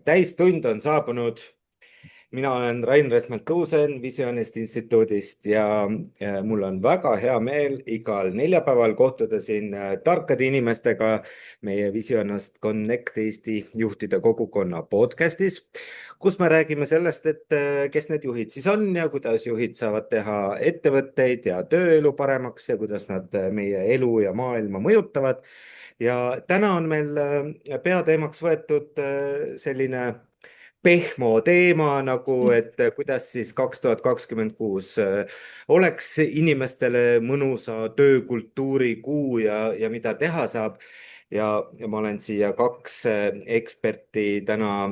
täistund on saabunud. Mina olen Rain Räsmält-Tuusen Visionist instituudist ja mul on väga hea meel igal neljapäeval kohtuda siin tarkade inimestega meie Visionist Connect Eesti juhtide kogukonna podcastis, kus me räägime sellest, et kes need juhid siis on ja kuidas juhid saavad teha ettevõtteid ja tööelu paremaks ja kuidas nad meie elu ja maailma mõjutavad. Ja täna on meil peateemaks võetud selline pehmo teema nagu, et kuidas siis 2026 oleks inimestele mõnusa töökultuuri kuu ja mida teha saab. Ja ma olen siia kaks eksperti täna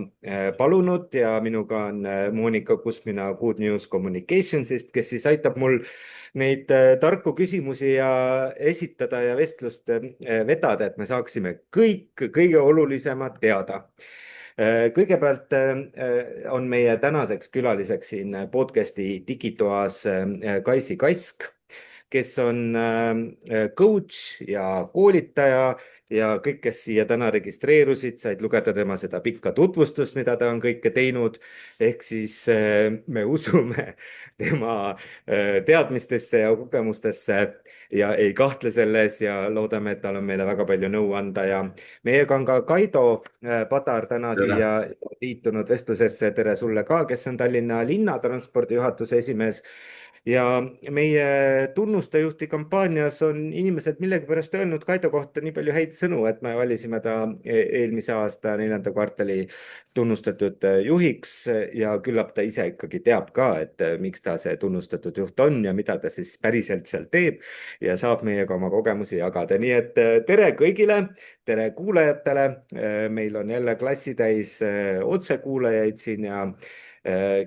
palunud ja minuga on Monika Kusmina Good News Communicationsist, kes siis aitab mul neid tarku küsimusi ja esitada ja vestlust vedada, et me saaksime kõik kõige olulisemad teada. Kõigepealt on meie tänaseks külaliseks siin podcasti digitoas Kaisi Kask, kes on coach ja koolitaja ja kõik, kes siia täna registreerusid, said lugeda tema seda pikka tutvustust, mida ta on kõike teinud. Ehk siis me usume tema teadmistesse ja kogemustesse ja ei kahtle selles ja loodame, et tal on meile väga palju nõu anda. Ja meiega on ka Kaido Padar täna siia liitunud vestlusesse. Tere sulle ka, kes on Tallinna linnatranspordi juhatuse esimees. Ja meie tunnustajuhti kampaanias on inimesed millegipärast öelnud Kaido kohta nii palju häid sõnu, et me valisime ta eelmise aasta 4. kvartali tunnustatud juhiks ja küllap ta ise ikkagi teab ka, et miks ta see tunnustatud juht on ja mida ta siis päriselt seal teeb ja saab meiega oma kogemusi jagada. Nii et tere kõigile, tere kuulajatele. Meil on jälle klassitäis otsekuulajaid siin ja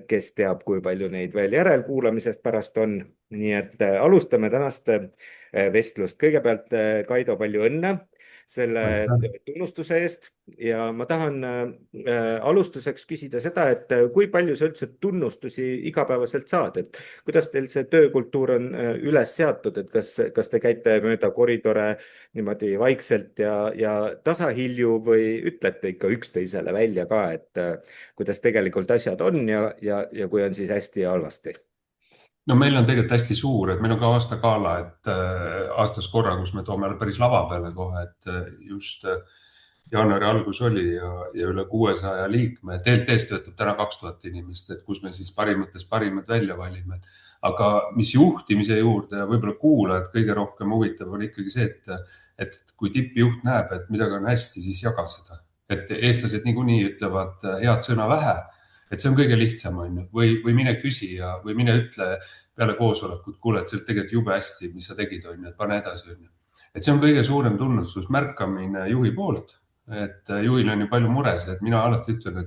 kes teab, kui palju neid veel järelkuulamisest pärast on. Nii et alustame tänast vestlust. Kõigepealt, Kaido, palju õnne selle tunnustuse eest ja ma tahan alustuseks küsida seda, et kui palju sa üldse tunnustusi igapäevaselt saad, et kuidas teil see töökultuur on üles seatud, et kas te käite mööda koridore niimoodi vaikselt ja tasahilju või ütlete ikka üksteisele välja ka, et kuidas tegelikult asjad on ja kui on siis hästi ja halvasti? No meil on tegelikult hästi suur, et meil on ka aastagala, et aastas korra, kus me toome päris lava peale kohe, et just jaanuari algus oli ja üle 600 liikme. TLT-s töötab täna 2000 inimest, et kus me siis parimatest parimad välja valime. Aga mis juhtimise juurde ja võib-olla kuulajad kõige rohkem huvitav on ikkagi see, et kui tippjuht näeb, et midagi on hästi, siis jaga seda. Et eestlased niikuinii ütlevad head sõna vähe. Et see on kõige lihtsam, on ju. Või mine küsija või mine ütle peale koosolekut, kuule, et see tegelikult jube hästi, mis sa tegid, on ju, et pane edasi, on ju. Et see on kõige suurem tunnustus, märkamine juhi poolt. Et juhil on ju palju muresid, et mina alati ütlen,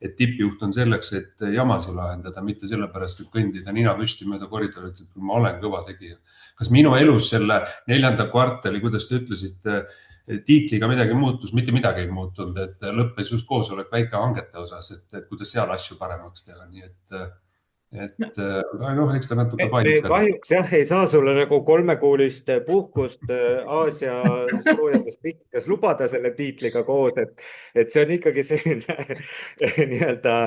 et tippjuht on selleks, et jamasi lahendada, mitte sellepärast, et kõndida nina püsti mööda koridori, et ma olen kõva tegija. Kas minu elus selle 4. kvartali, kuidas te ütlesite, tiitliga midagi muutus, mitte midagi ei muutunud, et lõppes just koosolek väike hangete osas, et kuidas seal asju paremaks teha. Nii et eks ta natuke paindab. Kahjuks jah, ei saa sulle nagu 3-kuulist puhkust Aasia soojades riikides lubada selle tiitliga koos, et see on ikkagi selline nii-öelda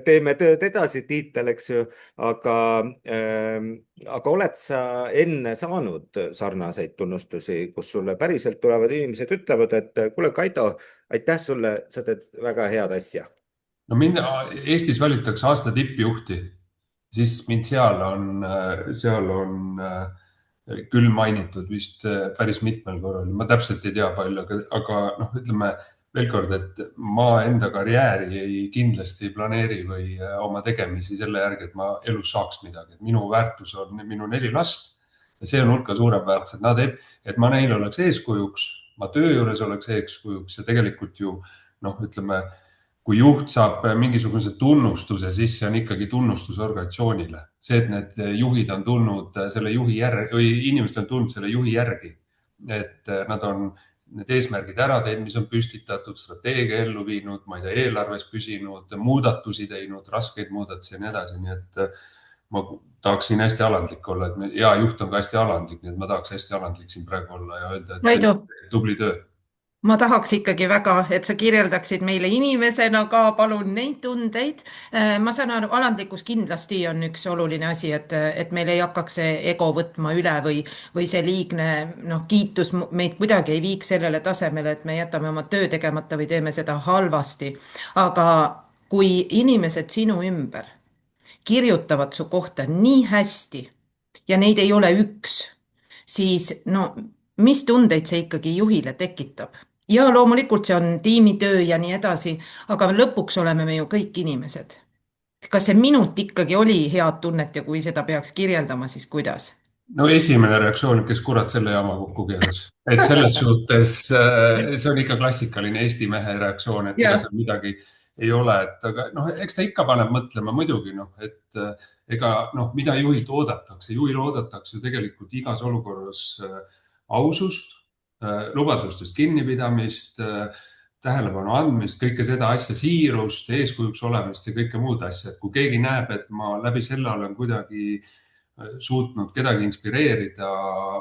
teeme tööd edasi tiitel, eks ju, aga oled sa enne saanud sarnaseid tunnustusi, kus sulle päriselt tulevad inimesed ütlevad, et kuule, Kaido, aitäh sulle, sa teed väga head asja. No mind Eestis valitakse aasta tippjuhti, siis mind seal on küll mainitud vist päris mitmel korral. Ma täpselt ei tea palju, aga ütleme veel kord, et ma enda karjääri kindlasti ei planeeri või oma tegemisi selle järgi, et ma elus saaks midagi. Minu väärtus on minu 4 last ja see on hulka suurem väärtus, et ma neile oleks eeskujuks, ma töö juures oleks eeskujuks ja tegelikult ju ütleme, kui juht saab mingisuguse tunnustuse, siis see on ikkagi tunnustus organisatsioonile. See, et need juhid on tulnud selle juhi järgi, või inimesed on tulnud selle juhi järgi, et nad on need eesmärgid ära teinud, mis on püstitatud, strateegia ellu viinud, ma ei tea, eelarves püsinud, muudatusi teinud, raskeid muudatusi ja nii edasi. Nii et ma tahaksin hästi alandlik olla, et juht on ka hästi alandlik, nii et ma tahaks hästi alandlik siin praegu olla ja öelda, et tubli töö. ma tahaks ikkagi väga, et sa kirjeldaksid meile inimesena ka palun neid tundeid. Ma saan aru, alandlikkus kindlasti on üks oluline asi, et meil ei hakkaks see ego võtma üle või see liigne kiitus meid kuidagi ei viiks sellele tasemele, et me jätame oma töö tegemata või teeme seda halvasti. aga kui inimesed sinu ümber kirjutavad su kohta nii hästi ja neid ei ole üks, siis no mis tundeid see ikkagi juhile tekitab? Ja loomulikult see on tiimitöö ja nii edasi, aga lõpuks oleme me ju kõik inimesed. Kas see minut ikkagi oli head tunnet ja kui seda peaks kirjeldama, siis kuidas? no esimene reaktsioon, kes kurat selle jama kokku keeras, et selles suhtes see on ikka klassikaline Eesti mehe reaktsioon, et ega seal midagi ei ole, et aga noh, eks ta ikka paneb mõtlema muidugi noh, et ega noh, mida juhilt oodatakse, juhil oodatakse ju tegelikult igas olukorras ausust, lubadustest kinnipidamist, tähelepanu andmist, kõike seda asja, siirust, eeskujuks olemist ja kõike muud asja, et kui keegi näeb, et ma läbi selle olen kuidagi suutnud kedagi inspireerida,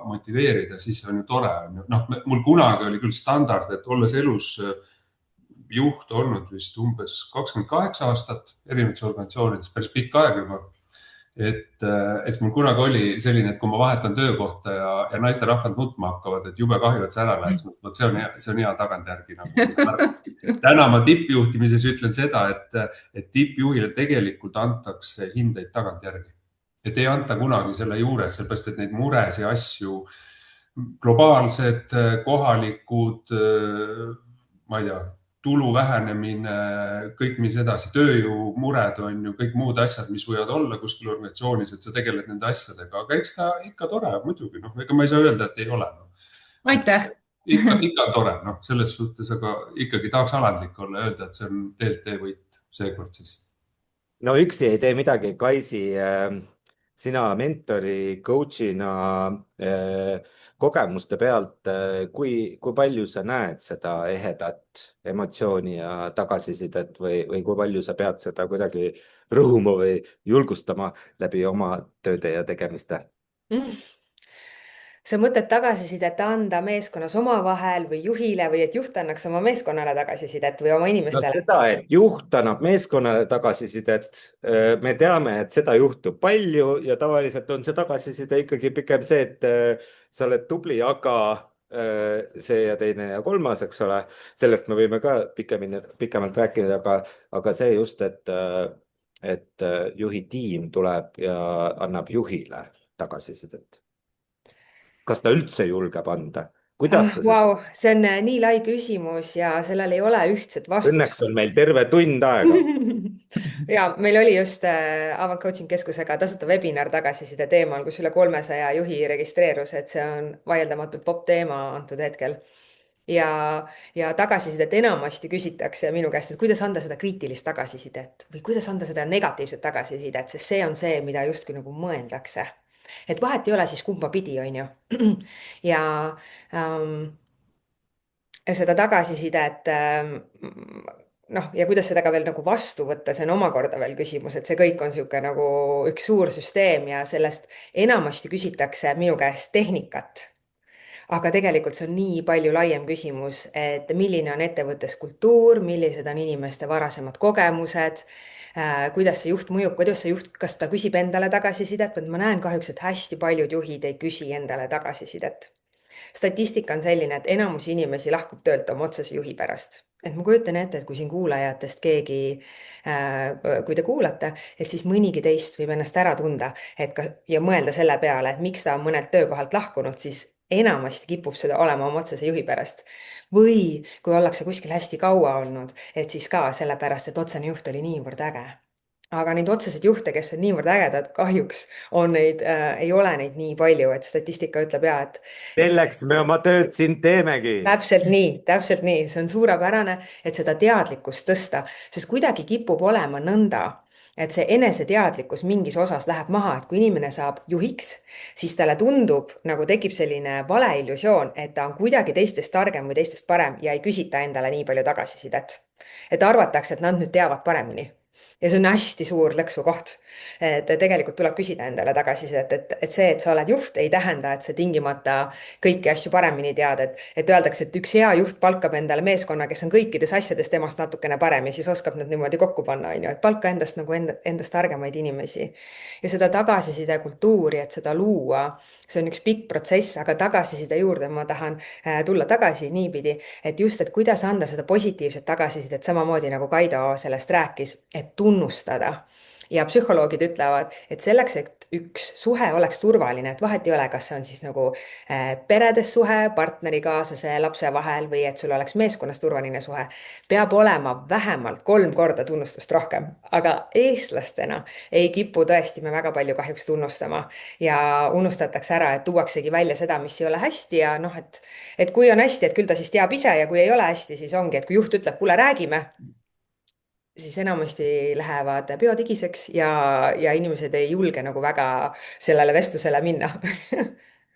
motiveerida, siis see on ju tore. noh, mul kunagi oli küll standard, et olles elus juht olnud vist umbes 28 aastat erinevates organisatsioonides, päris pikk aeg juba. et mul kunagi oli selline, et kui ma vahetan töökohta ja naisterahvad nutma hakkavad, et jube kahju, et sa ära lähed, vot see on hea tagantjärgi nagu. täna ma tippjuhtimises ütlen seda, et tippjuhile tegelikult antakse hindeid tagantjärgi. Et ei anta kunagi selle juures, sellepärast et neid muresid ja asju, globaalsed, kohalikud, ma ei tea, tulu vähenemine, kõik, mis edasi, tööjõumured on ju kõik muud asjad, mis võivad olla kuskil organisatsioonis, et sa tegeled nende asjadega, aga eks ta ikka tore muidugi, noh, ega ma ei saa öelda, et ei ole. Aitäh! Ikka tore, noh, selles suhtes, aga ikkagi tahaks alandlik olla ja öelda, et see on teelt teevõit seekord siis. no üksi ei tee midagi, Kaisi, sina mentori, coach'ina kogemuste pealt, kui palju sa näed seda ehedat emotsiooni ja tagasisidet või kui palju sa pead seda kuidagi rõhuma või julgustama läbi oma tööde ja tegemiste? sa mõtled tagasisidet anda meeskonnas omavahel või juhile või et juht annaks oma meeskonnale tagasisidet või oma no inimestele? seda, et juht annab meeskonnale tagasisidet, me teame, et seda juhtub palju ja tavaliselt on see tagasiside ikkagi pigem see, et sa oled tubli, aga see ja teine ja kolmas, eks ole. Sellest me võime ka pikemalt rääkida, aga see just, et juhi tiim tuleb ja annab juhile tagasisidet. Kas ta üldse julgeb anda? Kuidas ta seda? Vau, see on nii lai küsimus ja sellel ei ole ühtset vastust. Õnneks on meil terve tund aega. ja meil oli just Avant Coaching Keskusega tasuta webinar tagasiside teemal, kus üle 300 juhi registreerus, et see on vaieldamatult popp teema antud hetkel. ja tagasisidet enamasti küsitakse minu käest, et kuidas anda seda kriitilist tagasisidet või kuidas anda seda negatiivset tagasisidet, sest see on see, mida justkui nagu mõeldakse. Et vahet ei ole siis kumba pidi, on ju. ja seda tagasisidet noh, ja kuidas seda ka veel nagu vastu võtta, see on omakorda veel küsimus, et see kõik on niisugune nagu üks suur süsteem ja sellest enamasti küsitakse minu käest tehnikat. Aga tegelikult see on nii palju laiem küsimus, et milline on ettevõttes kultuur, millised on inimeste varasemad kogemused, kuidas see juht mõjub, kuidas see juht, kas ta küsib endale tagasisidet, ma näen kahjuks, et hästi paljud juhid ei küsi endale tagasisidet. Statistika on selline, et enamus inimesi lahkub töölt oma otsese juhi pärast. Et ma kujutan ette, et kui siin kuulajatest keegi, kui te kuulate, et siis mõnigi teist võib ennast ära tunda ja mõelda selle peale, et miks ta on mõnelt töökohalt lahkunud, siis enamasti kipub seda olema oma otsese juhi pärast. Või kui ollakse kuskil hästi kaua olnud, et siis ka sellepärast, et otsene juht oli niivõrd äge. Aga neid otseseid juhte, kes on niivõrd ägedad, kahjuks on neid, ei ole neid nii palju, et statistika ütleb et selleks me oma tööd siin teemegi. Täpselt nii, see on suurepärane, et seda teadlikkust tõsta, sest kuidagi kipub olema nõnda, et see eneseteadlikkus mingis osas läheb maha, et kui inimene saab juhiks, siis talle tundub, nagu tekib selline valeillusioon, et ta on kuidagi teistest targem või teistest parem ja ei küsita endale nii palju tagasisidet. Et arvatakse, et nad nüüd teavad paremini. ja see on hästi suur lõksukoht. Et tegelikult tuleb küsida endale tagasisidet, et see, et sa oled juht, ei tähenda, et sa tingimata kõiki asju paremini tead, et öeldakse, et üks hea juht palkab endale meeskonna, kes on kõikides asjades temast natukene parem ja siis oskab nad niimoodi kokku panna, on ju, et palka endast nagu endast targemaid inimesi. Ja seda tagasiside kultuuri, et seda luua, see on üks pikk protsess, aga tagasiside juurde ma tahan tulla tagasi niipidi, et just, et kuidas anda seda positiivset tagasisidet, samamoodi nagu Kaido sellest rääkis, et tunnustada. Ja psühholoogid ütlevad, et selleks, et üks suhe oleks turvaline, et vahet ei ole, kas see on siis nagu peredes suhe, partneri, kaaslase, lapse vahel või et sul oleks meeskonnas turvaline suhe, peab olema vähemalt 3 korda tunnustust rohkem. Aga eestlastena ei kipu tõesti me väga palju kahjuks tunnustama ja unustatakse ära, et tuuaksegi välja seda, mis ei ole hästi ja noh, et kui on hästi, et küll ta siis teab ise ja kui ei ole hästi, siis ongi, et kui juht ütleb, kuule, räägime, siis enamasti lähevad peod higiseks ja inimesed ei julge nagu väga sellele vestlusele minna.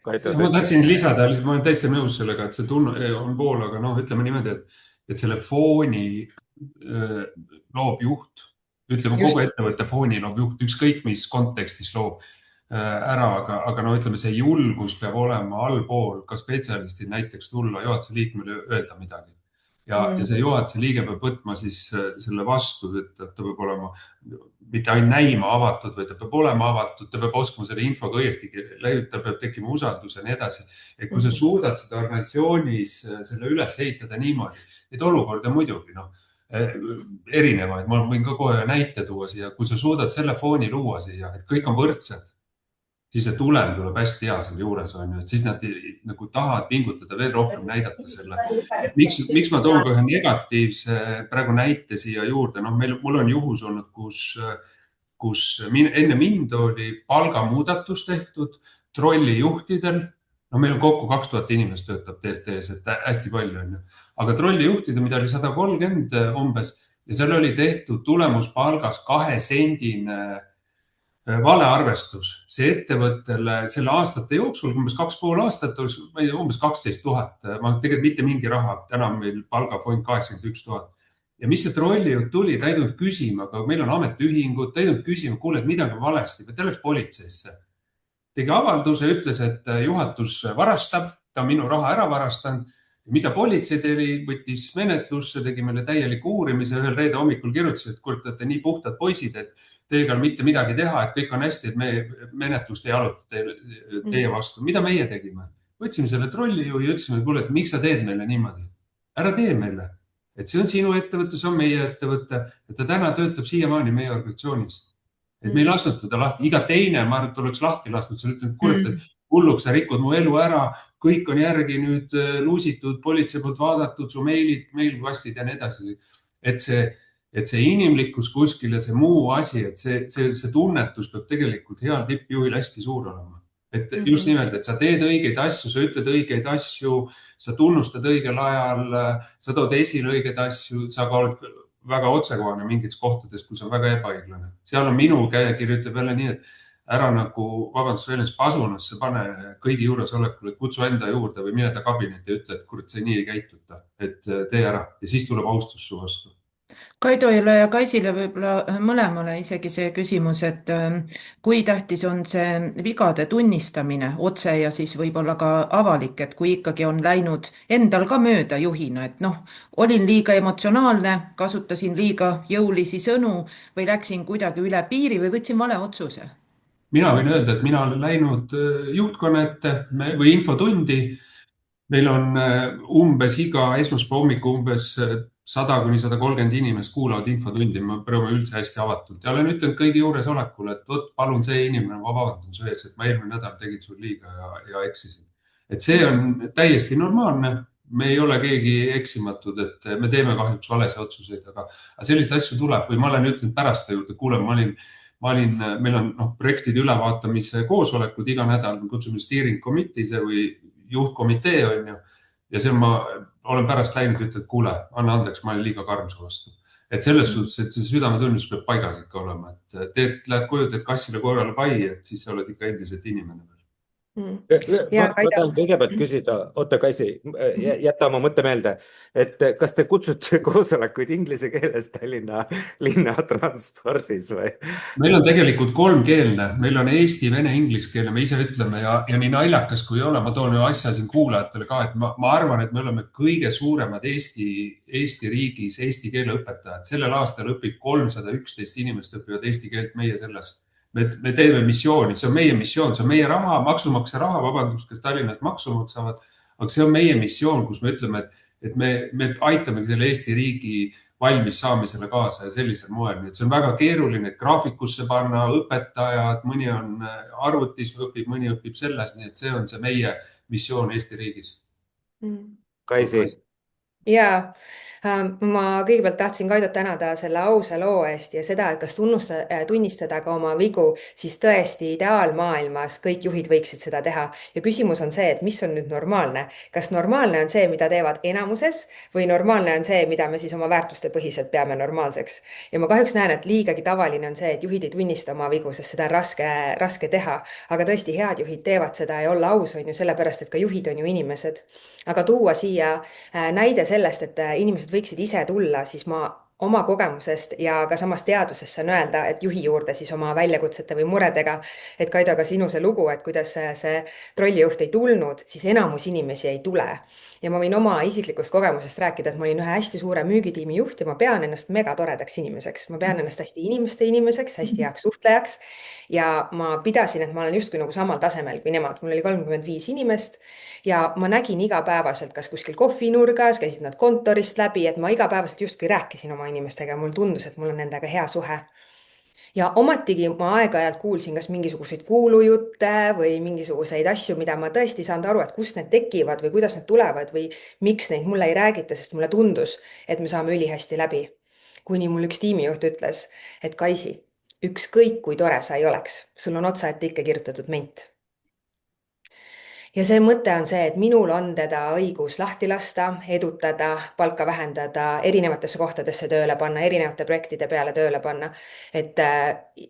Kaido, ma tahtsin lisada, ma olen täitsa nõus sellega, et see tunne on pool, aga noh, ütleme niimoodi, et selle fooni loob juht, ütleme kogu ettevõtte fooni loob juht, ükskõik mis kontekstis loob ära, aga no ütleme, see julgus peab olema allpool ka spetsialistil näiteks tulla juhatuse liikmele öelda midagi. Ja see juhatuse liige peab võtma siis selle vastu, et ta peab olema mitte ainult näima avatud, vaid ta peab olema avatud, ta peab oskama selle infoga õiesti, ta peab tekkima usaldus ja nii edasi. Et kui sa suudad seda organisatsioonis selle üles ehitada niimoodi, et olukorda muidugi erinevaid, ma võin ka kohe näite tuua siia, kui sa suudad selle fooni luua siia, et kõik on võrdsed, siis see tulem tuleb hästi hea selle juures, on ju, et siis nad nagu tahavad pingutada veel rohkem näidata selle. Miks ma toon ka ühe negatiivse praegu näite siia juurde? No mul on juhus olnud, kus enne mind oli palgamuudatus tehtud trollijuhtidel. No meil on kokku 2000 inimest töötab TLT-s, et hästi palju on ju. Aga trollijuhtidel, mida oli 130 umbes, ja seal oli tehtud tulemuspalgas 2 sendine valearvestus. See ettevõttele selle aastate jooksul, umbes 2,5 aastat, umbes 12 000. Ma tegelikult mitte mingi raha, täna meil palgafond 81 000. Ja mis see trollijuht tuli, ta ei tulnud küsima, aga meil on ametiühingud, ta ei tulnud küsima, kuule, et midagi on valesti, ta läks politseisse. Tegi avalduse, ütles, et juhatus varastab, ta on minu raha ära varastanud. Mida politsei tegi, võttis menetlusse, tegi meile täieliku uurimise, ühel reede hommikul kirjutas, et kuulutate nii puhtad poisid, et teiega on mitte midagi teha, et kõik on hästi, et me menetlust ei aluta teie vastu. Mida meie tegime? Võtsime selle trollijuhi ja ütlesime, kuule, et miks sa teed meile niimoodi? Ära tee meile. Et see on sinu ettevõte, see on meie ettevõte, et ta täna töötab siiamaani meie organisatsioonis. Et me ei lasnud teda lahti. Iga teine, ma arvan, et oleks lahti lasnud, sa ütled, kurat, et hulluks, sa rikud mu elu ära, kõik on järgi nüüd luusitud, politsei poolt vaadatud, su meilkastid ja nii edasi. Et see inimlikkus kuskil ja see muu asi, et see tunnetus peab tegelikult heal tippjuhil hästi suur olema. Et just nimelt, et sa teed õigeid asju, sa ütled õigeid asju, sa tunnustad õigel ajal, sa tood esile õigeid asju, sa ka oled väga otsekohane mingites kohtades, kus on väga ebaõiglane. Seal on minu käekiri ütleb jälle nii, et ära nagu, vabandust veel pasunasse pane kõigi juures olekul, et kutsu enda juurde või mine ta kabinetti ja ütle, et kurat, see nii ei käituta, et tee ära ja siis tuleb austus su vastu. Kaidoile ja Kaisile võib-olla mõlemale isegi see küsimus, et kui tähtis on see vigade tunnistamine otse ja siis võib-olla ka avalik, et kui ikkagi on läinud endal ka mööda juhina, et noh, olin liiga emotsionaalne, kasutasin liiga jõulisi sõnu või läksin kuidagi üle piiri või võtsin vale otsuse? Mina võin öelda, et mina olen läinud juhtkonna ette või infotundi. Meil on umbes iga esmaspäeva hommiku umbes 100–130 inimest kuulavad infotundi, ma praegu üldse hästi avatult ja olen ütlenud kõigi juures olekul, et palun see inimene, ma vabandan su ees, et ma eelmine nädal tegin sul liiga ja eksisin. Et see on täiesti normaalne, me ei ole keegi eksimatud, et me teeme kahjuks valesi otsuseid, aga selliseid asju tuleb või ma olen ütlenud pärast juurde, kuule, meil on projektide ülevaatamise koosolekud iga nädal, me kutsume steering committee'se või juhtkomitee on ju. Ja see ma olen pärast läinud ja ütled, kuule, anna andeks, ma olen liiga karm su vastu. Et selles suhtes, et see südametunnistus peab paigas ikka olema. Et lähed koju, teed kassile korrale pai, et siis sa oled ikka endiselt inimene veel. Ja Ma Kaido. tahan kõigepealt küsida, oota, Kaisi, jäta oma mõte meelde, et kas te kutsute koosolekuid inglise keeles Tallinna linnatranspordis või? meil on tegelikult kolmkeelne, meil on eesti, vene, ingliskeelne, me ise ütleme ja nii naljakas kui ei ole, ma toon ju asja siin kuulajatele ka, et ma arvan, et me oleme kõige suuremad Eesti riigis eesti keele õpetajad. Sellel aastal õpib 311 inimest õpivad eesti keelt meie selles. Me teeme missiooni, see on meie missioon, see on meie raha, maksumaksja raha, vabandust, kes Tallinnast maksu maksavad, aga see on meie missioon, kus me ütleme, et me aitamegi selle Eesti riigi valmis saamisele kaasa ja sellisel moel. Nii et see on väga keeruline, et graafikusse panna õpetajad, mõni on arvutis, mõni õpib selles, nii et see on see meie missioon Eesti riigis. Kaisi. Ja ma kõigepealt tahtsin Kaidot tänada selle ausa loo eest ja seda, et kas tunnistada ka oma vigu, siis tõesti ideaalmaailmas kõik juhid võiksid seda teha. Ja küsimus on see, et mis on nüüd normaalne. Kas normaalne on see, mida teevad enamuses või normaalne on see, mida me siis oma väärtuste põhiselt peame normaalseks. Ja ma kahjuks näen, et liigagi tavaline on see, et juhid ei tunnista oma vigu, sest seda on raske teha. Aga tõesti head juhid teevad seda ja olla aus on ju sellepärast, et ka juhid on ju inimesed. Aga tuua siia näide sellest, et inimesed võiksid ise tulla, siis ma oma kogemusest ja ka samas teadusest saan öelda, et juhi juurde siis oma väljakutsete või muredega, et Kaido, ka sinu see lugu, et kuidas see trollijuht ei tulnud, siis enamus inimesi ei tule. Ja ma võin oma isiklikust kogemusest rääkida, et ma olin ühe hästi suure müügitiimi juht ja ma pean ennast mega toredaks inimeseks. Ma pean ennast hästi inimeste inimeseks, hästi heaks suhtlejaks ja ma pidasin, et ma olen justkui nagu samal tasemel kui nemad. Mul oli 35 inimest ja ma nägin igapäevaselt, kas kuskil kohvinurgas, käisid nad kontorist läbi, et ma igapäevaselt justkui rääkisin oma inimestega ja mul tundus, et mul on nendega hea suhe. Ja omatigi ma aeg-ajalt kuulsin kas mingisuguseid kuulujutte või mingisuguseid asju, mida ma tõesti ei saanud aru, et kust need tekivad või kuidas need tulevad või miks neid mulle ei räägita, sest mulle tundus, et me saame ülihästi läbi. Kuni mul üks tiimijuht ütles, et Kaisi, ükskõik kui tore sa ei oleks, sul on otsaette ikka kirjutatud ment. Ja see mõte on see, et minul on teda õigus lahti lasta, edutada, palka vähendada, erinevatesse kohtadesse tööle panna, erinevate projektide peale tööle panna. Et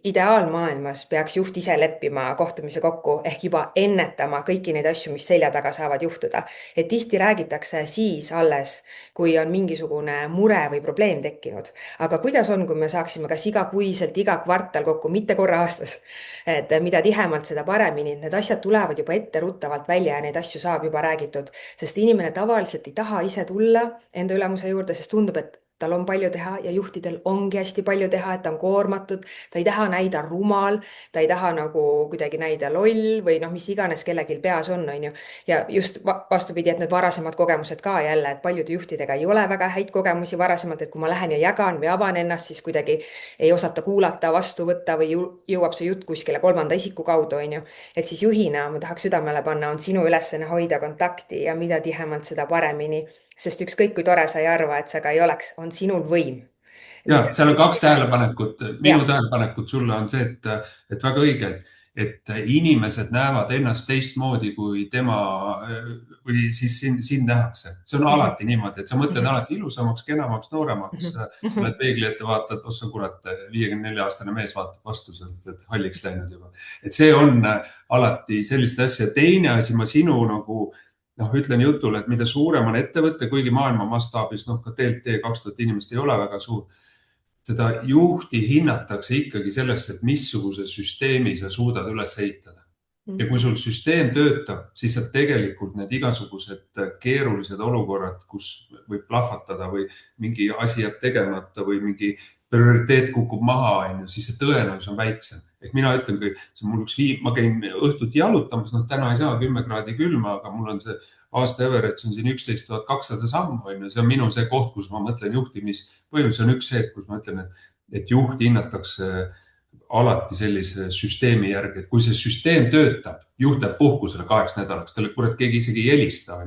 ideaalmaailmas peaks juht ise leppima kohtumise kokku ehk juba ennetama kõiki neid asju, mis selja taga saavad juhtuda. Et tihti räägitakse siis alles, kui on mingisugune mure või probleem tekkinud. Aga kuidas on, kui me saaksime kas igakuiselt, iga kvartal kokku, mitte korra aastas, et mida tihemalt, seda paremini, need asjad tulevad juba etteruttavalt välja ja neid asju saab juba räägitud, sest inimene tavaliselt ei taha ise tulla enda ülemuse juurde, sest tundub, et tal on palju teha ja juhtidel ongi hästi palju teha, et ta on koormatud, ta ei taha näida rumal, ta ei taha nagu kuidagi näida loll või noh, mis iganes kellelgi peas on ju. Ja just vastupidi, et need varasemad kogemused ka jälle, et paljude juhtidega ei ole väga häid kogemusi varasemalt, et kui ma lähen ja jagan või avan ennast, siis kuidagi ei osata kuulata, vastu võtta või jõuab see jutt kuskile kolmanda isiku kaudu, on ju. Et siis juhina ma tahaks südamele panna, on sinu ülesanne hoida kontakti ja mida tihemalt, seda paremini. Sest ükskõik kui tore sa ei arva, et sa ka ei oleks, on sinul võim. Ja, seal on kaks tähelepanekut. Minu tähelepanekut sulle on see, et väga õige, et inimesed näevad ennast teistmoodi kui tema või siis siin nähakse. See on alati niimoodi, et sa mõtled alati ilusamaks, kenamaks, nooremaks. Oled peegli ette vaatad, ossa kurat, 54-aastane mees vaatab vastu sealt, et halliks läinud juba. Et see on alati sellist asja. Teine asi, ma sinu nagu ütlen jutule, et mida suurem on ettevõtte, kuigi maailma mastaabis, ka TLT 2000 inimest ei ole väga suur, seda juhti hinnatakse ikkagi sellesse, et missuguse süsteemi sa suudad üles ehitada. Ja kui sul süsteem töötab, siis sa tegelikult need igasugused keerulised olukorrad, kus võib plahvatada või mingi asi jääb tegemata või mingi prioriteet kukub maha, siis see tõenäosus on väiksem. Ehk mina ütlen, ma käin õhtuti jalutamas, täna ei saa 10 kraadi külma, aga mul on see aasta average on siin 11 200 sammu. See on minu see koht, kus ma mõtlen põhimõtteliselt on üks see, kus ma ütlen, et juht hinnatakse alati sellise süsteemi järgi, et kui see süsteem töötab, juht läheb puhkusele 8 nädalaks, talle kurat keegi isegi ei helista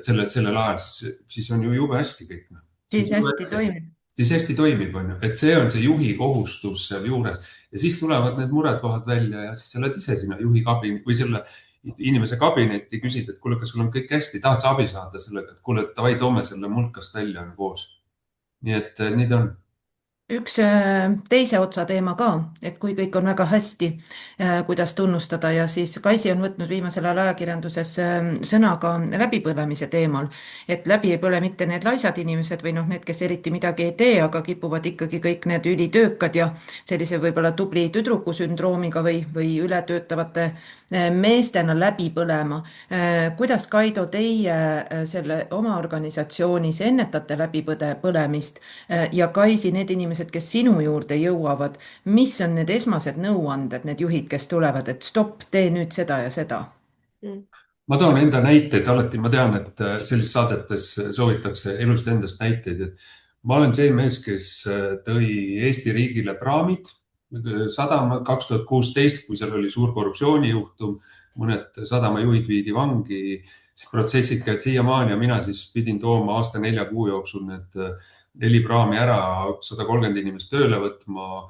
sellel ajal, siis on ju jube hästi kõik. Siis hästi toimib. Siis hästi toimib, et see on see juhi kohustus seal juures ja siis tulevad need muredkohad välja ja siis sa lähed ise sinna juhi kabinetti või selle inimese kabinetti küsid, et kuule, kas sul on kõik hästi, tahad sa abi saada sellega, et kuule, davai, toome selle mulkast välja koos. Nii et nii ta on. üks teise otsa teema ka, et kui kõik on väga hästi, kuidas tunnustada ja siis Kaisi on võtnud viimasel ajal ajakirjanduses sõna ka läbipõlemise teemal, et läbi ei põle mitte need laisad inimesed või noh, need, kes eriti midagi ei tee, aga kipuvad ikkagi kõik need ülitöökad ja sellise võib-olla tubli tüdruku sündroomiga või ületöötavate meestena läbi põlema. Kuidas, Kaido, teie selle oma organisatsioonis ennetate läbipõlemist ja Kaisi, need inimesed, kes sinu juurde jõuavad, mis on need esmased nõuanded, need juhid, kes tulevad, et stopp, tee nüüd seda ja seda? Ma toon enda näiteid alati, ma tean, et sellistes saadetes soovitakse elust endast näiteid, et ma olen see mees, kes tõi Eesti riigile praamid sadama 2016, kui seal oli suur korruptsioonijuhtum, mõned sadamajuhid viidi vangi, siis protsessid käid siiamaani ja mina siis pidin tooma aasta 4 kuu jooksul need 4 praami ära, 130 inimest tööle võtma,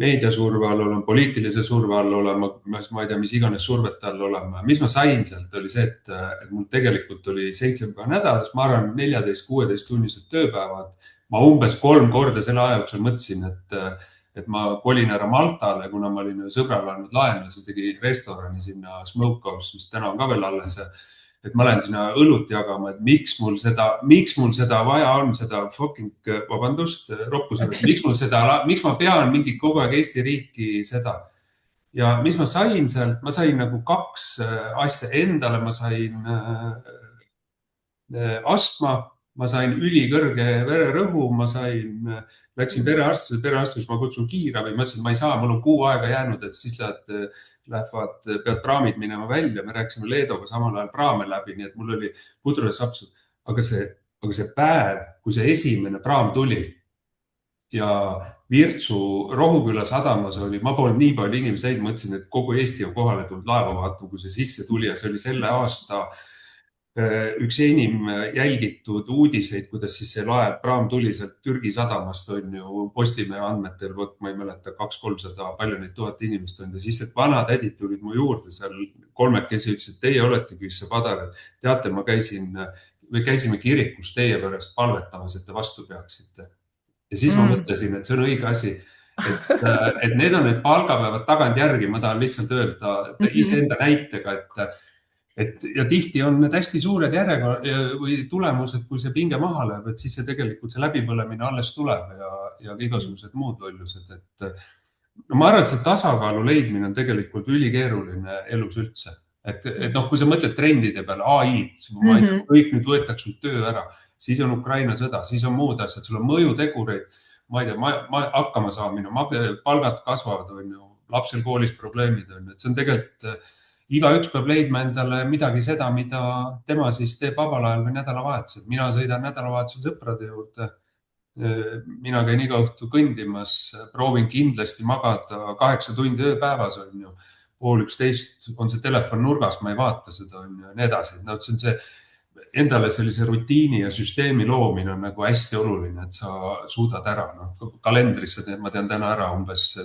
meediasurve all olema, poliitilise surve all olema, ma ei tea, mis iganes survete all olema. Mis ma sain sealt oli see, et mul tegelikult oli 7 päeva nädalas, ma arvan 14-16 tunnised tööpäevad. Ma umbes 3 korda selle aja jooksul mõtlesin, et ma kolin ära Maltale, kuna ma olin sõbrale andnud laenu, see tegi restorani sinna Smokehouse, mis täna on ka veel alles. Et ma lähen sinna õlut jagama, et miks mul seda vaja on, seda fucking, vabandust, roppusega, miks ma pean mingi kogu aeg Eesti riiki seda. Ja mis ma sain sealt, ma sain nagu 2 asja endale, ma sain astma, ma sain ülikõrge vererõhu, läksin perearstus, ma kutsun kiirabi, ma ütlesin, et ma ei saa, mul on kuu aega jäänud, et siis pead praamid minema välja. Me rääkisime Leedoga samal ajal praame läbi, nii et mul oli pudru ja sapsud. Aga see päev, kui see esimene praam tuli ja Virtsu Rohuküla sadamas oli, ma polnud nii palju inimesi, mõtlesin, et kogu Eesti on kohale tulnud laeva vaatama, kui see sisse tuli ja see oli selle aasta üks enim jälgitud uudiseid, kuidas siis see praam tuli sealt Türgi sadamast, on ju Postimehe andmetel, ma ei mäleta, 200-300, palju neid 1000 inimest on. Ja siis need vanatädid tulid mu juurde seal kolmekesi, ütlesid, et teie oletegi see padar, et teate, käisime kirikus teie pärast palvetamas, et te vastu peaksite. Ja siis ma mõtlesin, et see on õige asi. Et need on need palgapäevad tagantjärgi, ma tahan lihtsalt öelda iseenda näitega, ja tihti on need hästi suured või tulemused, kui see pinge maha läheb, et siis see tegelikult see läbipõlemine alles tuleb ja igasugused muud lollused. Ma arvan, et see tasakaalu leidmine on tegelikult ülikeeruline elus üldse. Et kui sa mõtled trendide peale, AI, kõik nüüd võetakse sul töö ära, siis on Ukraina sõda, siis on muud asjad, sul on mõjutegureid, ma ei tea, hakkama saamine, palgad kasvavad, on ju, lapsel koolis probleemid on, et see on tegelikult igaüks peab leidma endale midagi seda, mida tema siis teeb vabal ajal või nädalavahetusel. Mina sõidan nädalavahetusel sõprade juurde. Mina käin iga õhtu kõndimas, proovin kindlasti magada 8 tundi ööpäevas, on ju. 10:30 on see telefon nurgas, ma ei vaata seda, on ju, ja nii edasi. See on see endale sellise rutiini ja süsteemi loomine on nagu hästi oluline, et sa suudad ära. Kalendrisse ma tean täna ära umbes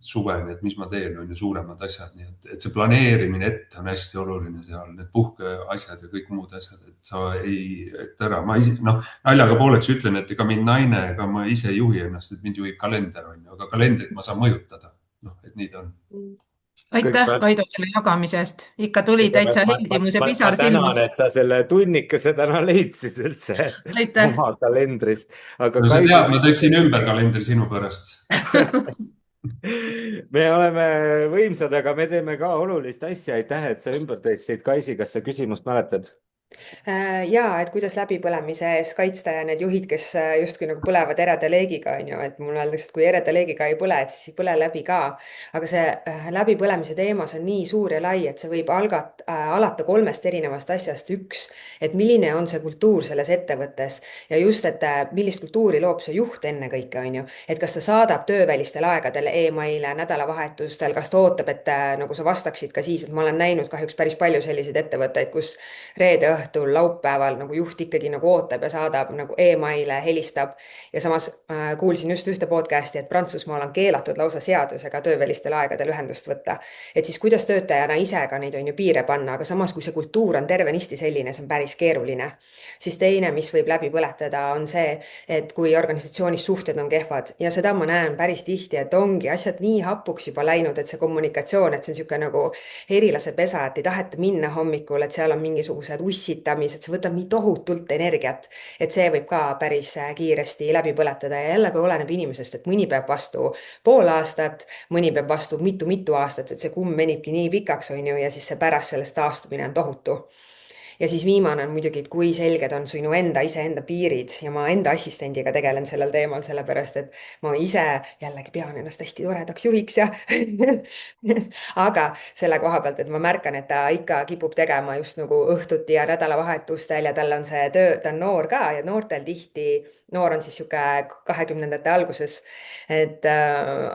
suveni, et mis ma teen, on ju suuremad asjad. Nii et see planeerimine ette on hästi oluline seal, need puhkeasjad ja kõik muud asjad, et sa ei, et ära. Ma naljaga pooleks ütlen, et ega mind naine, ega ma ise ei juhi ennast, et mind juhib kalender, on ju, aga kalendrit ma saan mõjutada. Et nii ta on. Aitäh, Kaido, selle jagamise eest. Ikka tuli täitsa heldimus ja pisar silma. Ma tänan, et sa selle tunnikese täna leidsid üldse oma kalendrist. No sa tead, ma tõstsin ümber kalendri sinu pärast. Me oleme võimsad, aga me teeme ka olulist asja. Aitäh, et sa ümber tõstsid. Kaisi, kas sa küsimust mäletad? Ja, et kuidas läbipõlemise eest kaitsta ja need juhid, kes justkui nagu põlevad ereda leegiga, on ju, et mulle öeldakse, et kui ereda leegiga ei põle, et siis ei põle läbi ka. Aga see läbipõlemise teemas on nii suur ja lai, et see võib alata 3 erinevast asjast. Üks, et milline on see kultuur selles ettevõttes ja just, et millist kultuuri loob see juht ennekõike, on ju. Et kas ta saadab töövälistel aegadel e-maile, nädalavahetustel, kas ta ootab, et nagu sa vastaksid ka siis, et ma olen näinud kahjuks päris palju selliseid ettevõtteid, kus reede õhtul laupäeval nagu juht ikkagi nagu ootab ja saadab nagu emaile, helistab. Ja samas kuulsin just ühte podcasti, et Prantsusmaal on keelatud lausa seadusega töövälistel aegadel ühendust võtta. Et siis kuidas töötajana ise ka neid on ju piire panna, aga samas kui see kultuur on tervenisti selline, see on päris keeruline. Siis teine, mis võib läbi põletada, on see, et kui organisatsioonis suhted on kehvad ja seda ma näen päris tihti, et ongi asjad nii hapuks juba läinud, et see kommunikatsioon, et see on niisugune nagu herilasepesa, et ei taheta minna hommikul, et seal on mingisugused ussitamised, see võtab nii tohutult energiat, et see võib ka päris kiiresti läbi põletada ja jällegi oleneb inimesest, et mõni peab vastu pool aastat, mõni peab vastu mitu-mitu aastat, et see kumm venibki nii pikaks, on ju, ja siis see pärast sellest taastumine on tohutu. Ja siis viimane on muidugi, et kui selged on sinu iseenda piirid ja ma enda assistendiga tegelen sellel teemal, sellepärast et ma ise jällegi pean ennast hästi toredaks juhiks ja aga selle koha pealt, et ma märkan, et ta ikka kipub tegema just nagu õhtuti ja nädalavahetustel ja tal on see töö, ta on noor ka ja noortel tihti, noor on siis sihuke 20-ndate alguses, et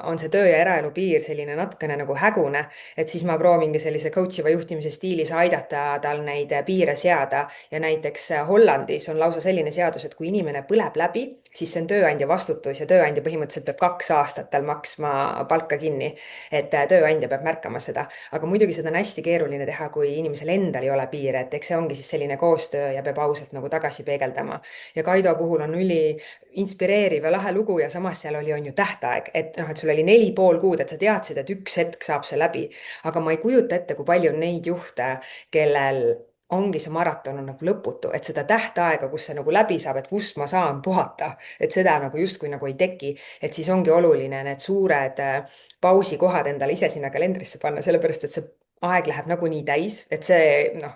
on see töö ja eraelu piir selline natukene nagu hägune, et siis ma proovingi sellise coach'iva juhtimise stiilis aidata tal neid piire seada ja näiteks Hollandis on lausa selline seadus, et kui inimene põleb läbi, siis see on tööandja vastutus ja tööandja põhimõtteliselt peab 2 aastat tal maksma palka kinni, et tööandja peab märkama seda, aga muidugi seda on hästi keeruline teha, kui inimesel endal ei ole piire, et eks see ongi siis selline koostöö ja peab ausalt nagu tagasi peegeldama. Ja Kaido puhul on inspireeriv ja lahe lugu ja samas seal on ju tähtaeg, et noh, et sul oli 4,5 kuud, et sa teadsid, et üks hetk saab see läbi, aga ma ei kujuta ette, kui palju on neid juhte, kellel ongi see maraton on nagu lõputu, et seda tähtaega, kus see nagu läbi saab, et kust ma saan puhata, et seda nagu justkui nagu ei teki, et siis ongi oluline need suured pausikohad endale ise sinna kalendrisse panna, sellepärast et see aeg läheb nagunii täis, et see noh,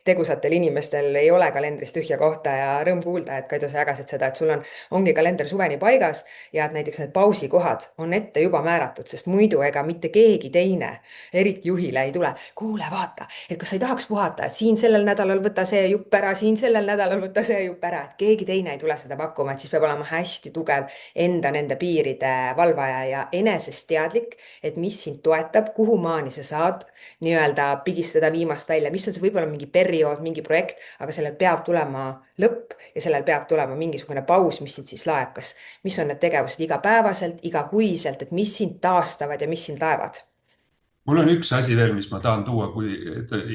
tegusatel inimestel ei ole kalendris tühja kohta ja rõõm kuulda, et Kaido, sa jagasid seda, et sul ongi kalender suveni paigas ja et näiteks need pausikohad on ette juba määratud, sest muidu ega mitte keegi teine, eriti juhile ei tule. Kuule, vaata, et kas sa ei tahaks puhata, et siin sellel nädalal võta see jupp ära, siin sellel nädalal võta see jupp ära, et keegi teine ei tule seda pakkuma, et siis peab olema hästi tugev enda nende piiride valvaja ja enesest teadlik, et mis sind toetab, kuhu maani sa saad nii-öelda pigistada viimast välja, mis on see võib-olla mingi periood, mingi projekt, aga sellel peab tulema lõpp ja sellel peab tulema mingisugune paus, mis sind siis laeb, mis on need tegevused igapäevaselt, igakuiselt, et mis sind taastavad ja mis sind laevad. Mul on üks asi veel, mis ma tahan tuua, kui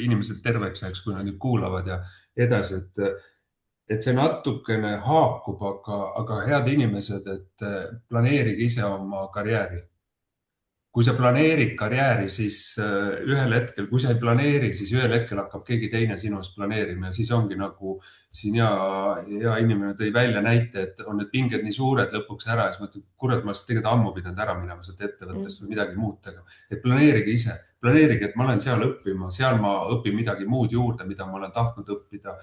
inimesed terveks ajaks, kui nad nüüd kuulavad ja edasi, et see natukene haakub, aga head inimesed, et planeerige ise oma karjääri. Kui sa planeerid karjääri, siis ühel hetkel, kui sa ei planeeri, siis ühel hetkel hakkab keegi teine sinu eest planeerima ja siis ongi nagu siin hea inimene tõi välja näite, et on need pinged nii suured lõpuks ära ja siis mõtled, kurat, ma oleks tegelikult ammu pidanud ära minema sealt ettevõttest või midagi muud tegema. Et planeerige ise, planeerige, et ma olen seal õppima, seal ma õpin midagi muud juurde, mida ma olen tahtnud õppida.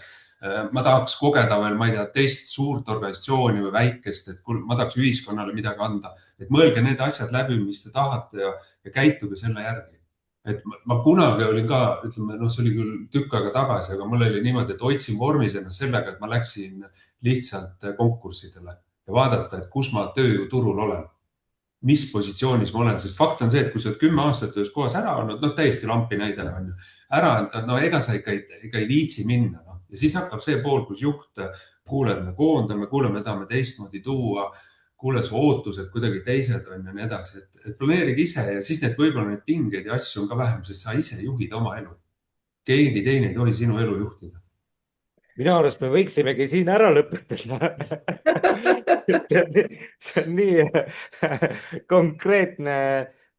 Ma tahaks kogeda veel, ma ei tea, teist suurt organisatsiooni või väikest, et ma tahaks ühiskonnale midagi anda. Et mõelge need asjad läbi, mis te tahate ja käituge selle järgi. Et ma kunagi olin ka, ütleme, see oli küll tükk aega tagasi, aga mul oli niimoodi, et hoidsin vormis ennast sellega, et ma läksin lihtsalt konkurssidele ja vaadata, et kus ma tööjõuturul olen. Mis positsioonis ma olen, sest fakt on see, et kui sa oled 10 aastat ühes kohas ära olnud, täiesti lampi näide on ju, ära, ega sa ikka ei viitsi minna. Ja siis hakkab see pool, kus juht kuuleb, me koondame, kuuleme, tahame teistmoodi tuua, kuule su ootused kuidagi teised on ja nii edasi, et planeerige ise ja siis võib-olla need pingeid ja asju on ka vähem, sest sa ise juhid oma elu. Keegi teine ei tohi sinu elu juhtida. Minu arust me võiksimegi siin ära lõpetada. See on nii konkreetne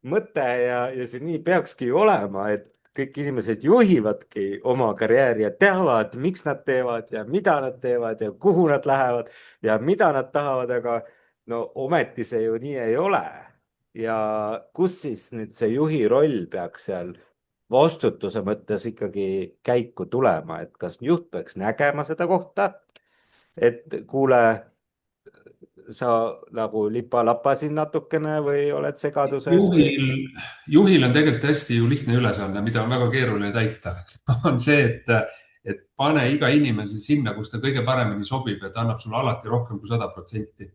mõte ja see nii peakski olema, et kõik inimesed juhivadki oma karjääri ja teavad, miks nad teevad ja mida nad teevad ja kuhu nad lähevad ja mida nad tahavad, aga no ometi see ju nii ei ole. Ja kus siis nüüd see juhi roll peaks seal vastutuse mõttes ikkagi käiku tulema, et kas juht peaks nägema seda kohta, et kuule, sa nagu lipa-lapa siin natukene või oled segaduses? Juhil on tegelikult hästi ju lihtne ülesanne, mida on väga keeruline täita. On see, et pane iga inimese sinna, kus ta kõige paremini sobib, et annab sulle alati rohkem kui 100%.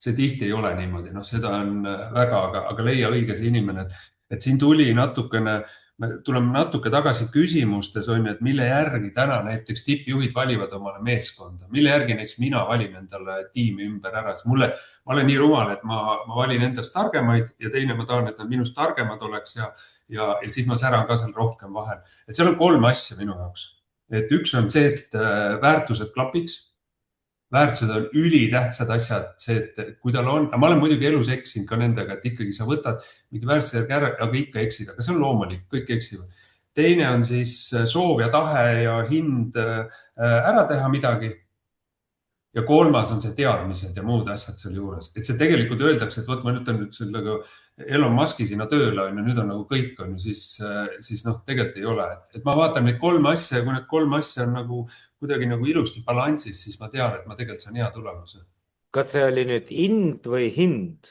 See tihti ei ole niimoodi, seda on väga, aga leia õige see inimene, et siin tuli natukene, me tuleme natuke tagasi küsimustes on ju, et mille järgi täna näiteks tippjuhid valivad omale meeskonda, mille järgi näiteks mina valin endale tiimi ümber ära, sest ma olen nii rumal, et ma valin endast targemaid ja teine ma tahan, et nad minust targemad oleks ja siis ma säran ka seal rohkem vahel. Et seal on 3 asja minu jaoks. Et üks on see, et väärtused klapiks. Väärtused on ülitähtsad asjad, see, et kui tal on, ma olen muidugi elus eksinud ka nendega, et ikkagi sa võtad mingi väärtused ära, aga ikka eksid, aga see on loomulik, kõik eksivad. Teine on siis soov ja tahe ja hind ära teha midagi. Ja 3. on see teadmised ja muud asjad selle juures. Et see tegelikult öeldakse, et võt, ma nüüd olen sellega Elon Muski sinna tööle on ja nüüd on nagu kõik on, siis noh, tegelikult ei ole. Et ma vaatan neid 3 asja ja kui need 3 asja on nagu kuidagi nagu ilusti balansis, siis ma tean, et ma tegelikult saan hea tulemuse. Kas see oli nüüd ind või hind?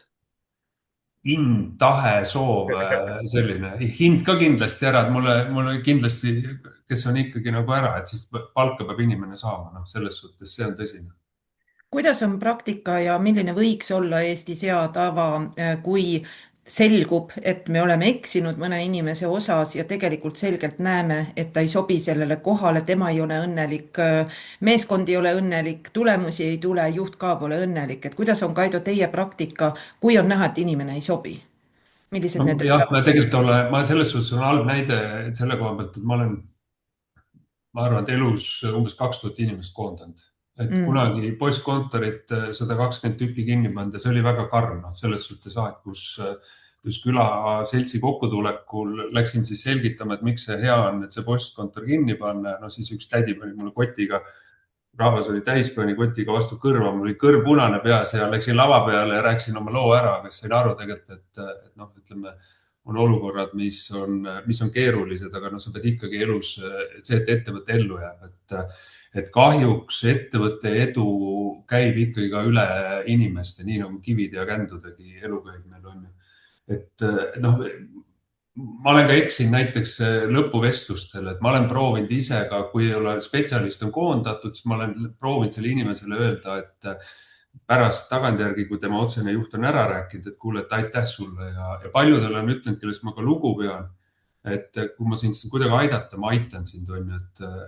Hind, tahe, soov, selline. Hind ka kindlasti ära, et mulle kindlasti, kes on ikkagi nagu ära, et siis palka peab inimene saama. No, selles suhtes see on tõsine. Kuidas on praktika ja milline võiks olla Eestis hea tava, kui selgub, et me oleme eksinud mõne inimese osas ja tegelikult selgelt näeme, et ta ei sobi sellele kohale, tema ei ole õnnelik, meeskond ei ole õnnelik, tulemusi ei tule, juht ka pole õnnelik. Et kuidas on, Kaido, teie praktika, kui on näha, et inimene ei sobi? Millised no, need? Jah, ma tegelikult ma selles suhtes on halb näide selle koha pealt, et ma arvan, et elus umbes 2000 inimest koondanud. Et kunagi postkontorit 120 tükki kinni panda, see oli väga karm, selles suhtes aeg, kus küla seltsi kokkutulekul läksin siis selgitama, et miks see hea on, et see postkontor kinni panna. No siis üks tädi pani mulle kotiga, rahvas oli täis, pani kotiga vastu kõrva, mul oli kõrv punane peas ja läksin lava peale ja rääkisin oma loo ära, kes sain aru tegelikult, et noh, ütleme, on olukorrad, mis on keerulised, aga no sa pead ikkagi elus, see, et ettevõtte ellu jääb, et kahjuks ettevõtte edu käib ikkagi ka üle inimeste, nii nagu kivide ja kändudegi elu käib meil on. Et noh, ma olen ka eksinud näiteks lõpuvestlustel, et ma olen proovinud ise ka, kui ei ole spetsialist on koondatud, siis ma olen proovinud selle inimesele öelda, et pärast tagantjärgi, kui tema otsene juht on ära rääkinud, et kuule, et aitäh sulle ja paljudele on ütlenud, kellest ma ka lugu pean. Et kui ma sind kuidagi aidata, ma aitan sind, on ju,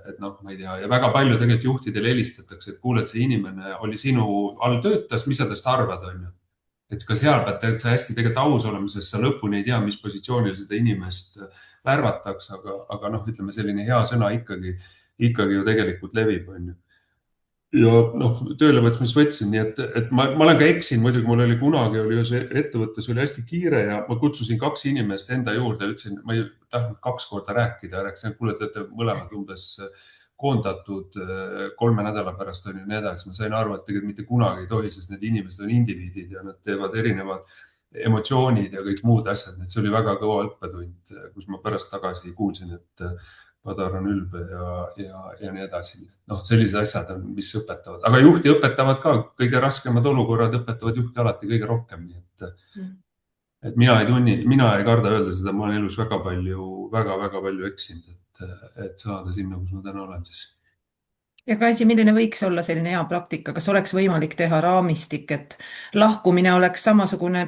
et noh, ma ei tea, ja väga palju tegelikult juhtidele helistatakse, et kuule, et see inimene oli sinu all töötas, mis sa tast arvad, on ju. Et ka seal pead sa hästi tegelikult aus olema, sest sa lõpuni ei tea, mis positsioonil seda inimest värvatakse, aga noh, ütleme selline hea sõna ikkagi ju tegelikult levib, on ju. Ja noh, tööle võtmises võtsin, nii et ma olen ka eksinud, muidugi mul oli kunagi ettevõttes oli hästi kiire ja ma kutsusin 2 inimest enda juurde ja ütlesin, ma ei tahtnud 2 korda rääkida, rääkisin, kuule, te olete mõlemad umbes koondatud 3 nädala pärast on ju nii edasi. Ma sain aru, et tegelikult mitte kunagi ei tohi, sest need inimesed on indiviidid ja nad teevad erinevad emotsioonid ja kõik muud asjad. See oli väga kõva õppetund, kus ma pärast tagasi kuulsin, et Padar on ülbe ja nii edasi. Noh, sellised asjad on, mis õpetavad, aga juhti õpetavad ka, kõige raskemad olukorrad õpetavad juhti alati kõige rohkem. Nii et mina ei karda öelda seda, ma olen elus väga palju eksinud, et saada sinna, kus ma täna olen siis. Ja Kaisi, milline võiks olla selline hea praktika, kas oleks võimalik teha raamistik, et lahkumine oleks samasugune,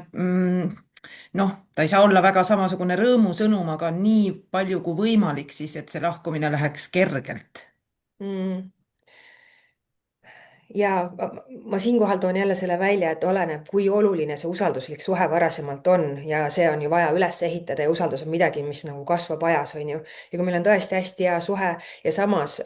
noh, ta ei saa olla väga samasugune rõõmusõnum, aga nii palju kui võimalik siis, et see lahkumine läheks kergelt. Ja ma siinkohal toon jälle selle välja, et oleneb, kui oluline see usalduslik suhe varasemalt on ja see on ju vaja üles ehitada ja usaldus on midagi, mis nagu kasvab ajas, on ju. Ja kui meil on tõesti hästi hea suhe ja samas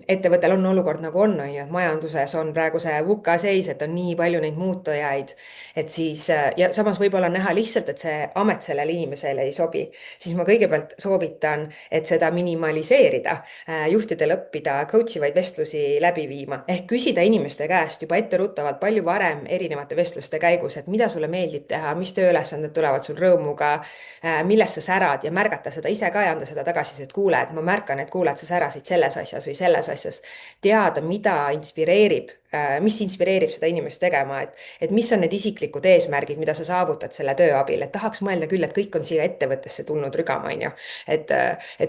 ettevõttel on olukord nagu on ju, et majanduses on praegu see VUCA seis, et on nii palju neid muutujaid, et siis ja samas võib-olla näha lihtsalt, et see amet sellele inimesele ei sobi, siis ma kõigepealt soovitan, et seda minimaliseerida, juhtidel õppida coach ivaid vestlusi läbi viima, ehk küsida inimeste käest juba etteruttavalt palju varem erinevate vestluste käigus, et mida sulle meeldib teha, mis tööülesanded tulevad sul rõõmuga, millest sa särad ja märgata seda ise ka ja anda seda tagasisidet, kuule, et ma märkan, et kuule, et sa särasid selles asjas või selles asjas, teada, mida inspireerib mis inspireerib seda inimest tegema, et mis on need isiklikud eesmärgid, mida sa saavutad selle töö abil, et tahaks mõelda küll, et kõik on siia ettevõttesse tulnud rügama, on ju, et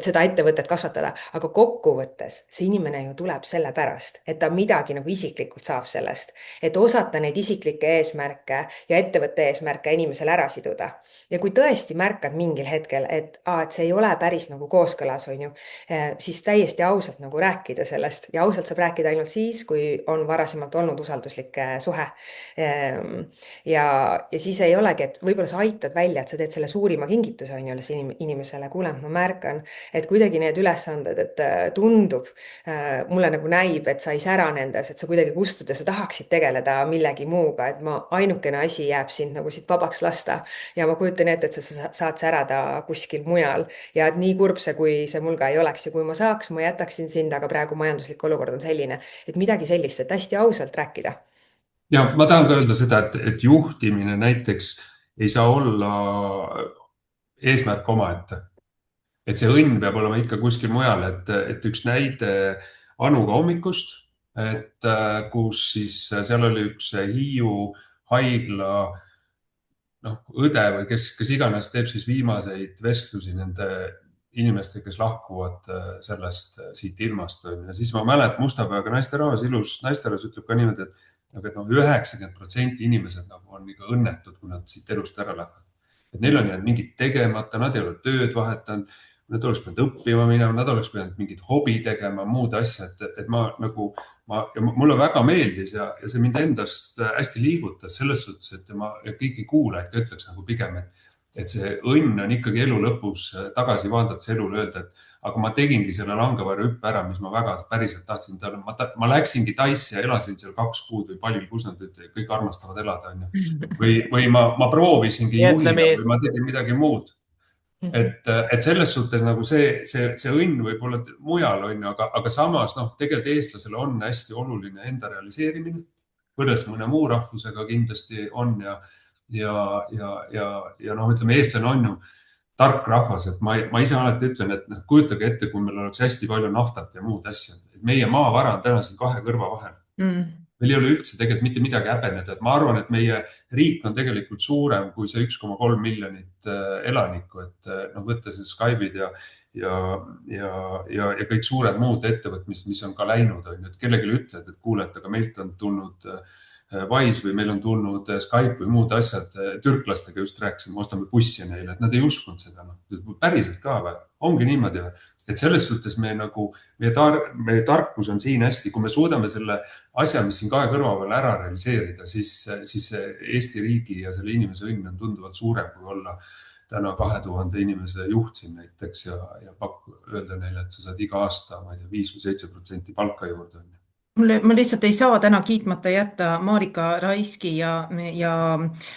seda ettevõtet kasvatada, aga kokkuvõttes see inimene ju tuleb sellepärast, et ta midagi nagu isiklikult saab sellest, et osata neid isiklikke eesmärke ja ettevõtte eesmärke inimesele ära siduda. Ja kui tõesti märkad mingil hetkel, et see ei ole päris nagu kooskõlas, on ju, siis täiesti ausalt nagu rääkida sellest ja ausalt saab rääkida ainult siis, kui on varasemalt olnud usalduslik suhe. Ja siis ei olegi, et võib-olla sa aitad välja, et sa teed selle suurima kingituse on ju inimesele, kuule, ma märkan, et kuidagi need ülesanded, et tundub, mulle nagu näib, et sa ei sära nendes, et sa kuidagi kustud ja sa tahaksid tegeleda millegi muuga, et ainukene asi jääb sind nagu siit vabaks lasta ja ma kujutan ette, et sa saad särada kuskil mujal ja et nii kurb see, kui see mul ka ei oleks ja kui ma saaks, ma jätaksin sind, aga praegu majanduslik olukord on selline, et midagi sellist, et hästi ausalt rääkida. Ja ma tahan ka öelda seda, et juhtimine näiteks ei saa olla eesmärk omaette. Et see õnn peab olema ikka kuskil mujal, et üks näide Anuga hommikust, et kus siis seal oli üks Hiiu haigla õde või kes iganes teeb siis viimaseid vestlusi nende inimestega, kes lahkuvad sellest siit ilmast. Ja siis ma mäletan Mustapäevaga naisterahvas, ilus naisterahvas ütleb ka niimoodi, et 90% inimesed on ikka õnnetud, kui nad siit elust ära lähevad. Et neil on jäänud mingid tegemata, nad ei ole tööd vahetanud, nad oleks pidanud õppima minema, nad oleks pidanud mingid hobi tegema, muud asjad, et mulle väga meeldis ja see mind endast hästi liigutas selles suhtes, et ma kõiki kuulajaid ka ütleks nagu pigem, et see õnn on ikkagi elu lõpus tagasi vaadates elule öelda, et aga ma tegingi selle Langevarju hüppe ära, mis ma väga päriselt tahtsin. Ma läksingi Taisse ja elasin seal 2 kuud või palju, kus nad ütlevad, kõik armastavad elada. Või ma proovisingi juhina või ma tegin midagi muud. Et selles suhtes nagu see õnn võib olla mujal, aga samas tegelikult eestlasele on hästi oluline enda realiseerimine. Võrreldes mõne muu rahvusega kindlasti on ja ütleme, eestlane on ju tark rahvas, et ma ise alati ütlen, et kujutage ette, kui meil oleks hästi palju naftat ja muud asja. Et meie maavara on täna siin 2 kõrva vahel. Meil ei ole üldse tegelikult mitte midagi häbeneda. Et ma arvan, et meie riik on tegelikult suurem kui see 1,3 miljonit elanikku, et võtta see Skype'id ja kõik suured muud ettevõtmised, mis on ka läinud. Et kellelegi ütled, et kuule, aga meilt on tulnud Wise või meil on tulnud Skype või muud asjad, türklastega just rääkisime, ostame bussi neile, et nad ei uskunud seda. Päriselt ka või? Ongi niimoodi või? Et selles suhtes meie tarkus on siin hästi, kui me suudame selle asja, mis siin 2 kõrva peal ära realiseerida, siis Eesti riigi ja selle inimese õnn on tunduvalt suurem kui olla täna 2000 inimese juht siin näiteks ja öelda neile, et sa saad iga aasta, ma ei tea, 5 või 7% palka juurde. Ma lihtsalt ei saa täna kiitmata jätta Marika Raiski ja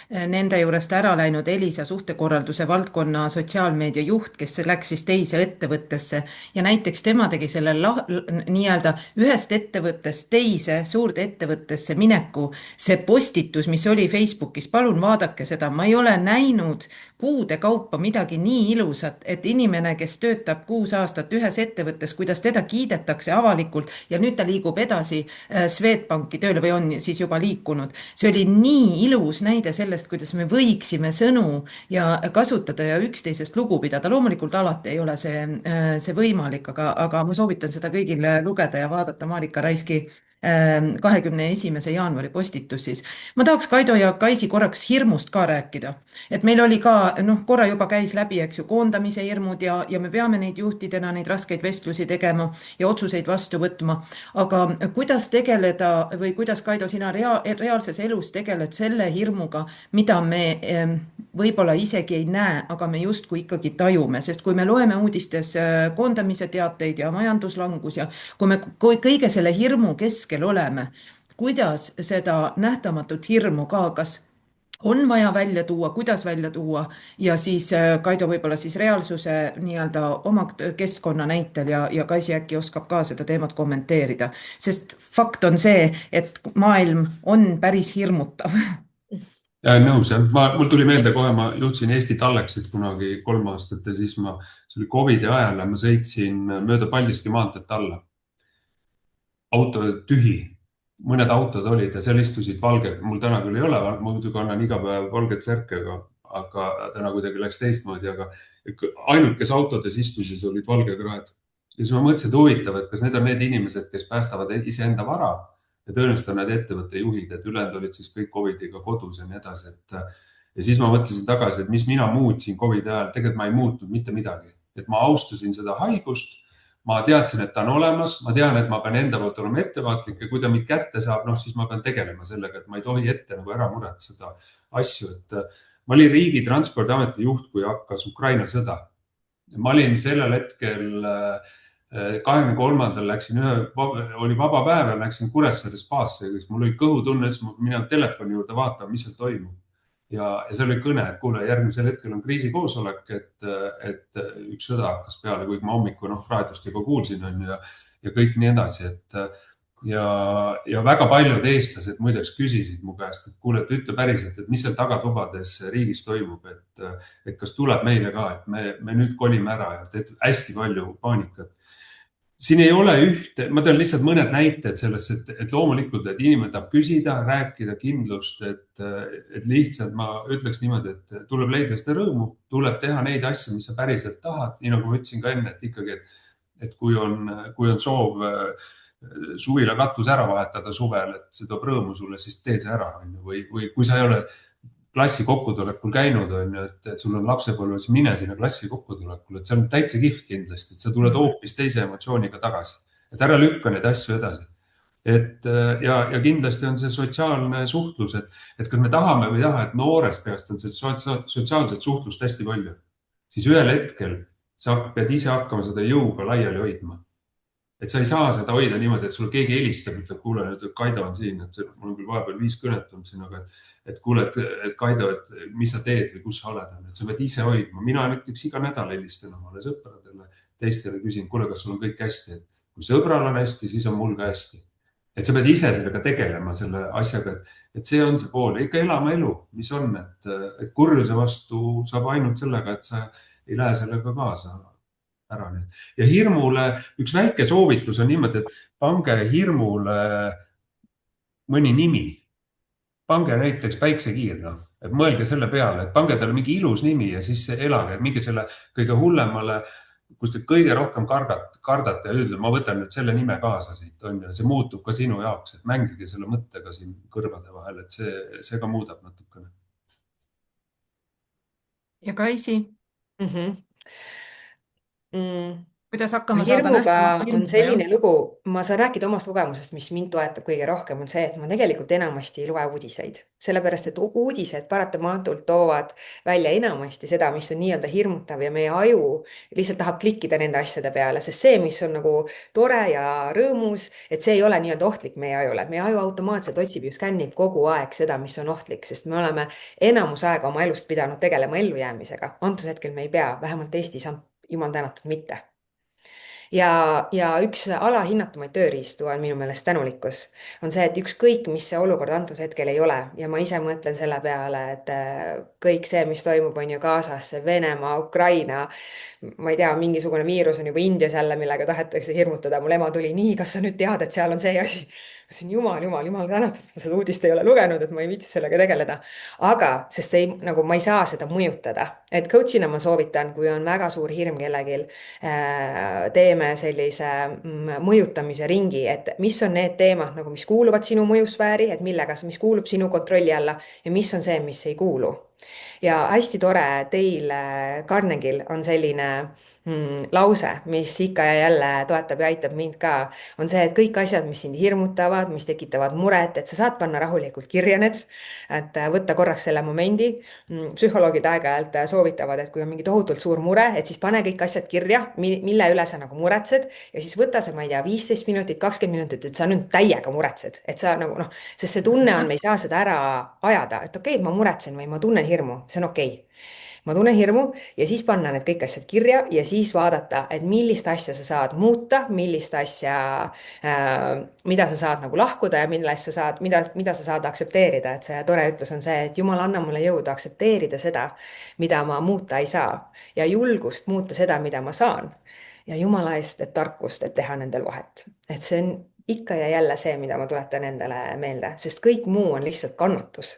nende juurest ära läinud Elisa suhtekorralduse valdkonna sotsiaalmeedia juht, kes läks siis teise ettevõttesse ja näiteks tema tegi selle nii-öelda ühest ettevõttest teise suurde ettevõttesse mineku. See postitus, mis oli Facebookis, palun vaadake seda, ma ei ole näinud kuude kaupa midagi nii ilusat, et inimene, kes töötab 6 aastat ühes ettevõttes, kuidas teda kiidetakse avalikult ja nüüd ta liigub edasi Swedbanki tööle või on siis juba liikunud. See oli nii ilus näide sellest, kuidas me võiksime sõnu ja kasutada ja üksteisest lugu pidada. Loomulikult alati ei ole see võimalik, aga ma soovitan seda kõigil lugeda ja vaadata Marika Raiski 21. jaanuari postitus siis. Ma tahaks Kaido ja Kaisi korraks hirmust ka rääkida. Et meil oli ka, korra juba käis läbi, eks ju, koondamise hirmud ja me peame neid juhtidena neid raskeid vestlusi tegema ja otsuseid vastu võtma. Aga kuidas tegeleda või kuidas, Kaido, sina reaalses elus tegeled selle hirmuga, mida me võib-olla isegi ei näe, aga me justkui ikkagi tajume, sest kui me loeme uudistes koondamise teateid ja majanduslangus ja kui me kõige selle hirmu keskel oleme, kuidas seda nähtamatut hirmu ka, kas on vaja välja tuua, kuidas välja tuua ja siis Kaido võib-olla siis reaalsuse nii-öelda oma keskkonna näitel ja Kaisi äkki oskab ka seda teemat kommenteerida, sest fakt on see, et maailm on päris hirmutav. Ja nõus, mul tuli meelde kohe, ma juhtsin Eesti Talleksit kunagi 3 aastat ja siis see oli COVID-i ajal ja ma sõitsin mööda Paldiski maanteed alla. Auto tühi mõned autod olid ja seal istusid valged, mul täna küll ei ole, ma muidugi kannan iga päev valget särki, aga täna kuidagi läks teistmoodi, aga ainult, kes autodes istusid, olid valgekraed. Ja siis ma mõtlesin, et huvitav, et kas need on need inimesed, kes päästavad iseenda vara ja tõenäoliselt on need ettevõtte juhid, et ülejäänud olid siis kõik Covidiga kodus ja nii edasi. Ja siis ma mõtlesin tagasi, et mis mina muutsin Covidi ajal, tegelikult ma ei muutnud mitte midagi, et ma austasin seda haigust. Ma teadsin, et ta on olemas, ma tean, et ma pean enda poolt olema ettevaatlik ja kui ta mind kätte saab, siis ma pean tegelema sellega, et ma ei tohi ette nagu ära muretseda asju, et ma olin Riigi Transpordiameti juht, kui hakkas Ukraina sõda. Ma olin sellel hetkel 23. läksin oli vaba päev ja läksin Kuressaare spaasse, mul oli kõhutunne, siis ma minna telefoni juurde vaatama, mis seal toimub. Ja see oli kõne, et kuule, järgmisel hetkel on kriisikoosolek, et üks sõda hakkas peale, kuigi ma hommiku raadiost juba kuulsin ja kõik nii edasi. Ja väga paljud eestlased muideks küsisid mu käest, et kuule, et ütle päriselt, et mis seal tagatubades riigis toimub, et kas tuleb meile ka, et me nüüd kolime ära ja teed hästi palju paanikat. Siin ei ole ma tean lihtsalt mõned näited sellest, et loomulikult, et inimene tahab küsida, rääkida kindlust, et lihtsalt ma ütleks niimoodi, et tuleb leida seda rõõmu, tuleb teha neid asju, mis sa päriselt tahad. Nii nagu ma ütlesin ka enne, et ikkagi, et kui on soov suvila katus ära vahetada suvel, et see toob rõõmu sulle, siis tee see ära. Või kui sa ei ole klassi kokkutulekul käinud, et sul on lapsepõlves, mine sinna klassi kokkutulekul, et see on täitsa kihvt kindlasti, et sa tuled hoopis teise emotsiooniga tagasi, et ära lükka neid asju edasi. Ja kindlasti on see sotsiaalne suhtlus, et kas me tahame või ei taha, et noorest peast on see sotsiaalset suhtlust hästi palju, siis ühel hetkel sa pead ise hakkama seda jõuga laiali hoidma. Et sa ei saa seda hoida niimoodi, et sulle keegi helistab, ütleb, kuule, nüüd Kaido on siin, et mul on küll vahepeal 5 kõnet olnud siin, aga et kuule, et Kaido, et mis sa teed või kus sa oled, et sa pead ise hoidma. Mina näiteks iga nädal helistan omale sõpradele, teistele küsin, kuule, kas sul on kõik hästi, et kui sõbral on hästi, siis on mul ka hästi. Et sa pead ise sellega tegelema selle asjaga, et see on see pool, ikka elama elu, mis on, et kurjuse vastu saab ainult sellega, et sa ei lähe sellega kaasa. Ära nüüd. Ja hirmule üks väike soovitus on niimoodi, et pange hirmule mõni nimi. Pange näiteks päiksekiir, et mõelge selle peale, et pange talle mingi ilus nimi ja siis elage, et mingi selle kõige hullemale, kus te kõige rohkem kardate ja ütlete, ma võtan nüüd selle nime kaasa siit, ja see muutub ka sinu jaoks, et mängige selle mõttega siin kõrvade vahel, et see ka muudab natukene. Ja Kaisi? Kuidas hakkama hirmuga on selline lugu, ma saan rääkida omast kogemusest, mis mind toetab kõige rohkem, on see, et ma tegelikult enamasti ei loe uudiseid. Sellepärast, et uudised paratamatult toovad välja enamasti seda, mis on nii-öelda hirmutav ja meie aju lihtsalt tahab klikkida nende asjade peale, sest see, mis on nagu tore ja rõõmus, et see ei ole nii-öelda ohtlik meie ajule. Meie aju automaatselt otsib ja skännib kogu aeg seda, mis on ohtlik, sest me oleme enamus aega oma elust pidanud tegelema ellujäämisega. Antud hetkel me ei pea, vähemalt Eestis on jumal tänatud mitte. Ja üks alahinnatumaid tööriistu on minu meelest tänulikkus. On see, et ükskõik, mis see olukord antud hetkel ei ole. Ja ma ise mõtlen selle peale, et kõik see, mis toimub, on ju Gazas, Venemaa, Ukraina, ma ei tea, mingisugune viirus on juba Indias jälle, millega tahetakse hirmutada. Mul ema tuli, nii, kas sa nüüd tead, et seal on see asi? Jumal tänatud, et ma seda uudist ei ole lugenud, et ma ei viitsi sellega tegeleda. Aga, sest ma ei saa seda mõjutada. Et coachina ma soovitan, kui on väga suur hirm kellegil, teeme sellise mõjutamise ringi, et mis on need teemad, mis kuuluvad sinu mõjusfääri, et mis kuulub sinu kontrolli alla ja mis on see, mis ei kuulu. Ja hästi tore, teil Carnegie'l on selline lause, mis ikka ja jälle toetab ja aitab mind ka, on see, et kõik asjad, mis sind hirmutavad, mis tekitavad muret, et sa saad panna rahulikult kirja need, et võtta korraks selle momendi. Psühholoogid aeg-ajalt soovitavad, et kui on mingi tohutult suur mure, et siis pane kõik asjad kirja, mille üle sa nagu muretsed ja siis võta see, ma ei tea, 15 minutit, 20 minutit, et sa nüüd täiega muretsed, et sa nagu sest see tunne on, me ei saa seda ära ajada, et okei, ma muretsen või ma tunnen hirmu, see on okei. Ma tunnen hirmu ja siis panna need kõik asjad kirja ja siis vaadata, et millist asja sa saad muuta, millist asja, mida sa saad nagu lahkuda ja mida sa saad aktsepteerida. Et see tore ütlus on see, et Jumal, anna mulle jõudu aktsepteerida seda, mida ma muuta ei saa ja julgust muuta seda, mida ma saan. Ja Jumala eest, et tarkust, et teha nendel vahet. Et see on ikka ja jälle see, mida ma tuletan endale meelde, sest kõik muu on lihtsalt kannatus.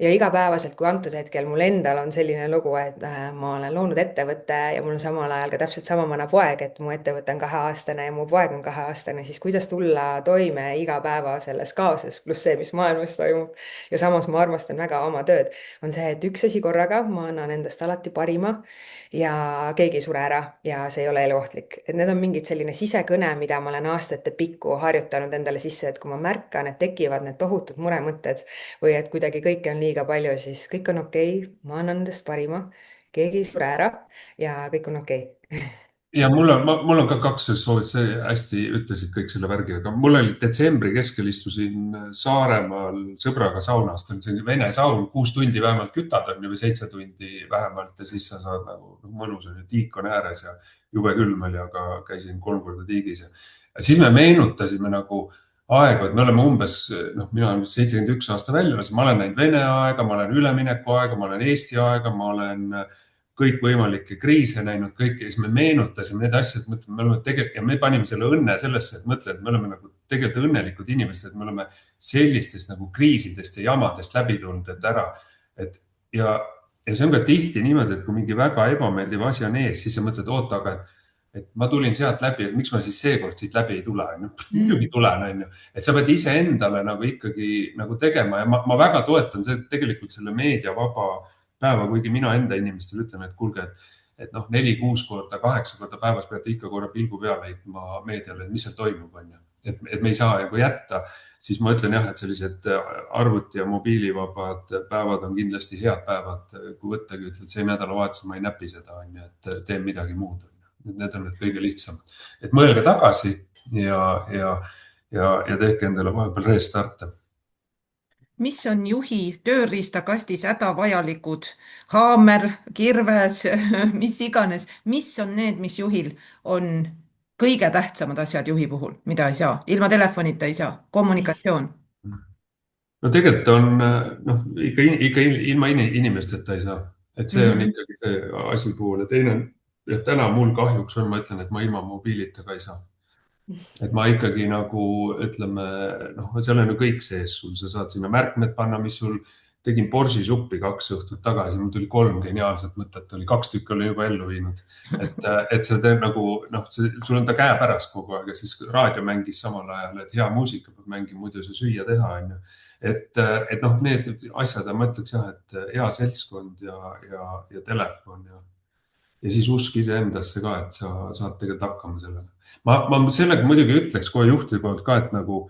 Ja igapäevaselt, kui antud hetkel mul endal on selline lugu, et ma olen loonud ettevõtte ja mul on samal ajal ka täpselt sama vana poeg, et mu ettevõte on 2-aastane ja mu poeg on 2-aastane, siis kuidas tulla toime iga päeva selles kaoses, pluss see, mis maailmas toimub. Ja samas ma armastan väga oma tööd, on see, et üks asi korraga, ma annan endast alati parima ja keegi ei sure ära ja see ei ole eluohtlik. Et need on mingid selline sisekõne, mida ma olen aastate pikku harjutanud endale sisse, et kui ma märkan, et tekivad need tohutud muremõtted või et kuidagi kõike on liiga palju, siis kõik on okei, ma annan endast parima, keegi ei sure ära ja kõik on okei. ja mul on ka kaks soovitust, hästi ütlesid kõik selle värgi, aga mul oli detsembri keskel istusin Saaremaal sõbraga saunas, see on selline vene saun, 6 tundi vähemalt kütad on ju või 7 tundi vähemalt ja siis sa saad nagu mõnus on ju, tiik on ääres ja jube külm oli, aga käisin 3 korda tiigis ja siis me meenutasime nagu aegu, et me oleme umbes, mina olen 71 aasta väljumas, ma olen näinud Vene aega, ma olen ülemineku aega, ma olen Eesti aega, ma olen kõikvõimalikke kriise näinud kõike ja siis me meenutasime need asjad, mõtleme, me oleme tegelikult ja me panime selle õnne sellesse, et mõtle, et me oleme nagu tegelikult õnnelikud inimesed, et me oleme sellistest nagu kriisidest ja jamadest läbi tulnud, et ära, et ja see on ka tihti niimoodi, et kui mingi väga ebameeldiv asi on ees, siis sa mõtled, oota, aga et ma tulin sealt läbi, et miks ma siis seekord siit läbi ei tule, muidugi tulen, on ju, et sa pead ise endale nagu ikkagi nagu tegema ja ma väga toetan see tegelikult selle meediavaba päeva, kuigi mina enda inimestele ütlen, et kuulge, et 4-6 korda, 8 korda päevas peate ikka korra pilgu peale heitma meediale, et mis seal toimub, on ju. Et me ei saa nagu jätta, siis ma ütlen jah, et sellised arvuti ja mobiilivabad päevad on kindlasti head päevad, kui võttagi ütled, see nädalavahetus ma ei näpi seda, on ju, et teen midagi muud. Need on need kõige lihtsamad. Et mõelge tagasi ja tehke endale vahepeal restarte. Mis on juhi tööriistakastis hädavajalikud? Haamer, kirves, mis iganes. Mis on need, mis juhil on kõige tähtsamad asjad juhi puhul, mida ei saa? Ilma telefonita ei saa. Kommunikatsioon. No tegelikult on ikka ilma inimesteta ei saa. Et see on ikkagi see asi puhul. Ja teine, et täna mul kahjuks on, ma ütlen, et ma ilma mobiilita ka ei saa. Et ma ikkagi nagu ütleme, seal on ju kõik sees sul, sa saad sinna märkmed panna, mis sul tegin borsi suppi 2 õhtut tagasi, mul tuli 3 geniaalset mõtet, oli 2 tükki olen juba ellu viinud. Et sa teed nagu, sul on ta käepärast kogu aeg ja siis raadio mängis samal ajal, et hea muusika peab mängima, muidu sa süüa teha, on ju. Et need asjad, ma ütleks jah, et hea seltskond ja telefon ja siis usk iseendasse ka, et sa saad tegelikult hakkama sellega. Ma sellega muidugi ütleks kohe juhtide poolt ka, et nagu,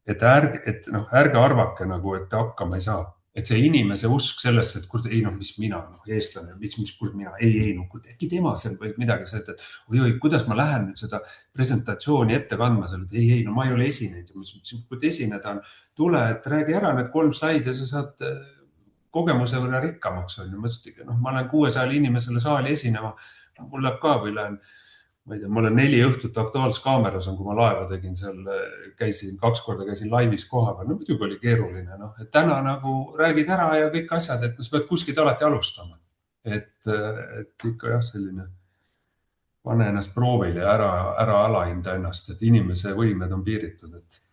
et ärge arvake nagu, et te hakkama ei saa. Et see inimese usk sellesse, et kurde, ei mis mina, eestlane, mis kurde mina, ei, äkki tema seal võib midagi see, et oi, kuidas ma lähen nüüd seda presentatsiooni ette kandma seal, et ei, ma ei ole esinenud. Kui esineda on, tule, et räägi ära need 3 slaidi ja sa saad kogemuse võrra rikkamaks on ju. Ma olen 600 inimesele saali esinema, mul läheb ka või lähen, ma ei tea, ma olen 4 õhtut Aktuaalses Kaameras on, kui ma laeva tegin seal, 2 korda käisin laivis koha peal, muidugi oli keeruline, et täna nagu räägid ära ja kõik asjad, et sa pead kuskilt alati alustama. Et ikka jah, selline pane ennast proovile ja ära alahinda ennast, et inimese võimed on piiritud, et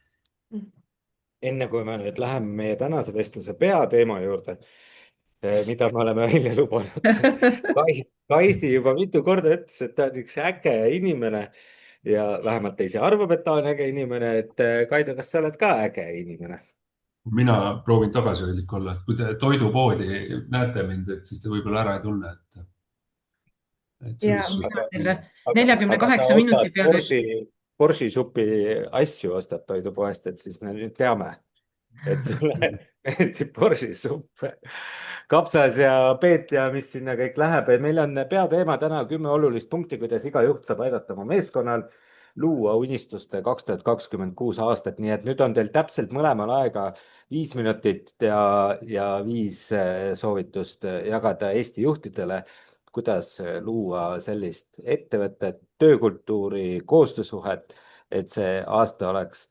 enne kui me nüüd läheme meie tänase vestluse peateema juurde, mida me oleme välja lubanud. Kaisi juba mitu korda ütles, et ta on üks äge inimene ja vähemalt ta ise arvab, et ta on äge inimene. Et Kaido, kas sa oled ka äge inimene? Mina proovin tagasihoidlik olla, et kui te toidupoodi näete mind, et siis te võib-olla ära ei tunne, et ja 48 minuti peale. Borsi supi asju ostad toidupoest, et siis me nüüd teame, et sulle meeldib borsi supp, kapsas ja peet ja mis sinna kõik läheb. Meil on peateema täna 10 olulist punkti, kuidas iga juht saab aidata oma meeskonnal luua unistuste 2026 aastat. Nii et nüüd on teil täpselt mõlemal aega 5 minutit ja 5 soovitust jagada Eesti juhtidele, kuidas luua sellist ettevõtet, töökultuuri, koostöösuhet, et see aasta oleks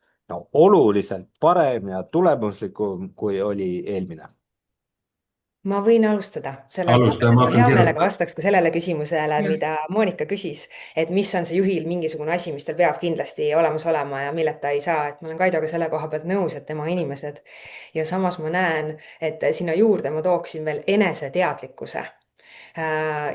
oluliselt parem ja tulemuslikum, kui oli eelmine. Ma võin alustada, Alusta ja ma ma hakkan hea meelega kirjutama. vastaks ka sellele küsimusele, mida Monika küsis, et mis on see juhil mingisugune asi, mis tal peab kindlasti olemas olema ja milleta ei saa, et ma olen Kaidoga selle koha pealt nõus, et tema inimesed. Ja samas ma näen, et sinna juurde ma tooksin veel eneseteadlikkuse.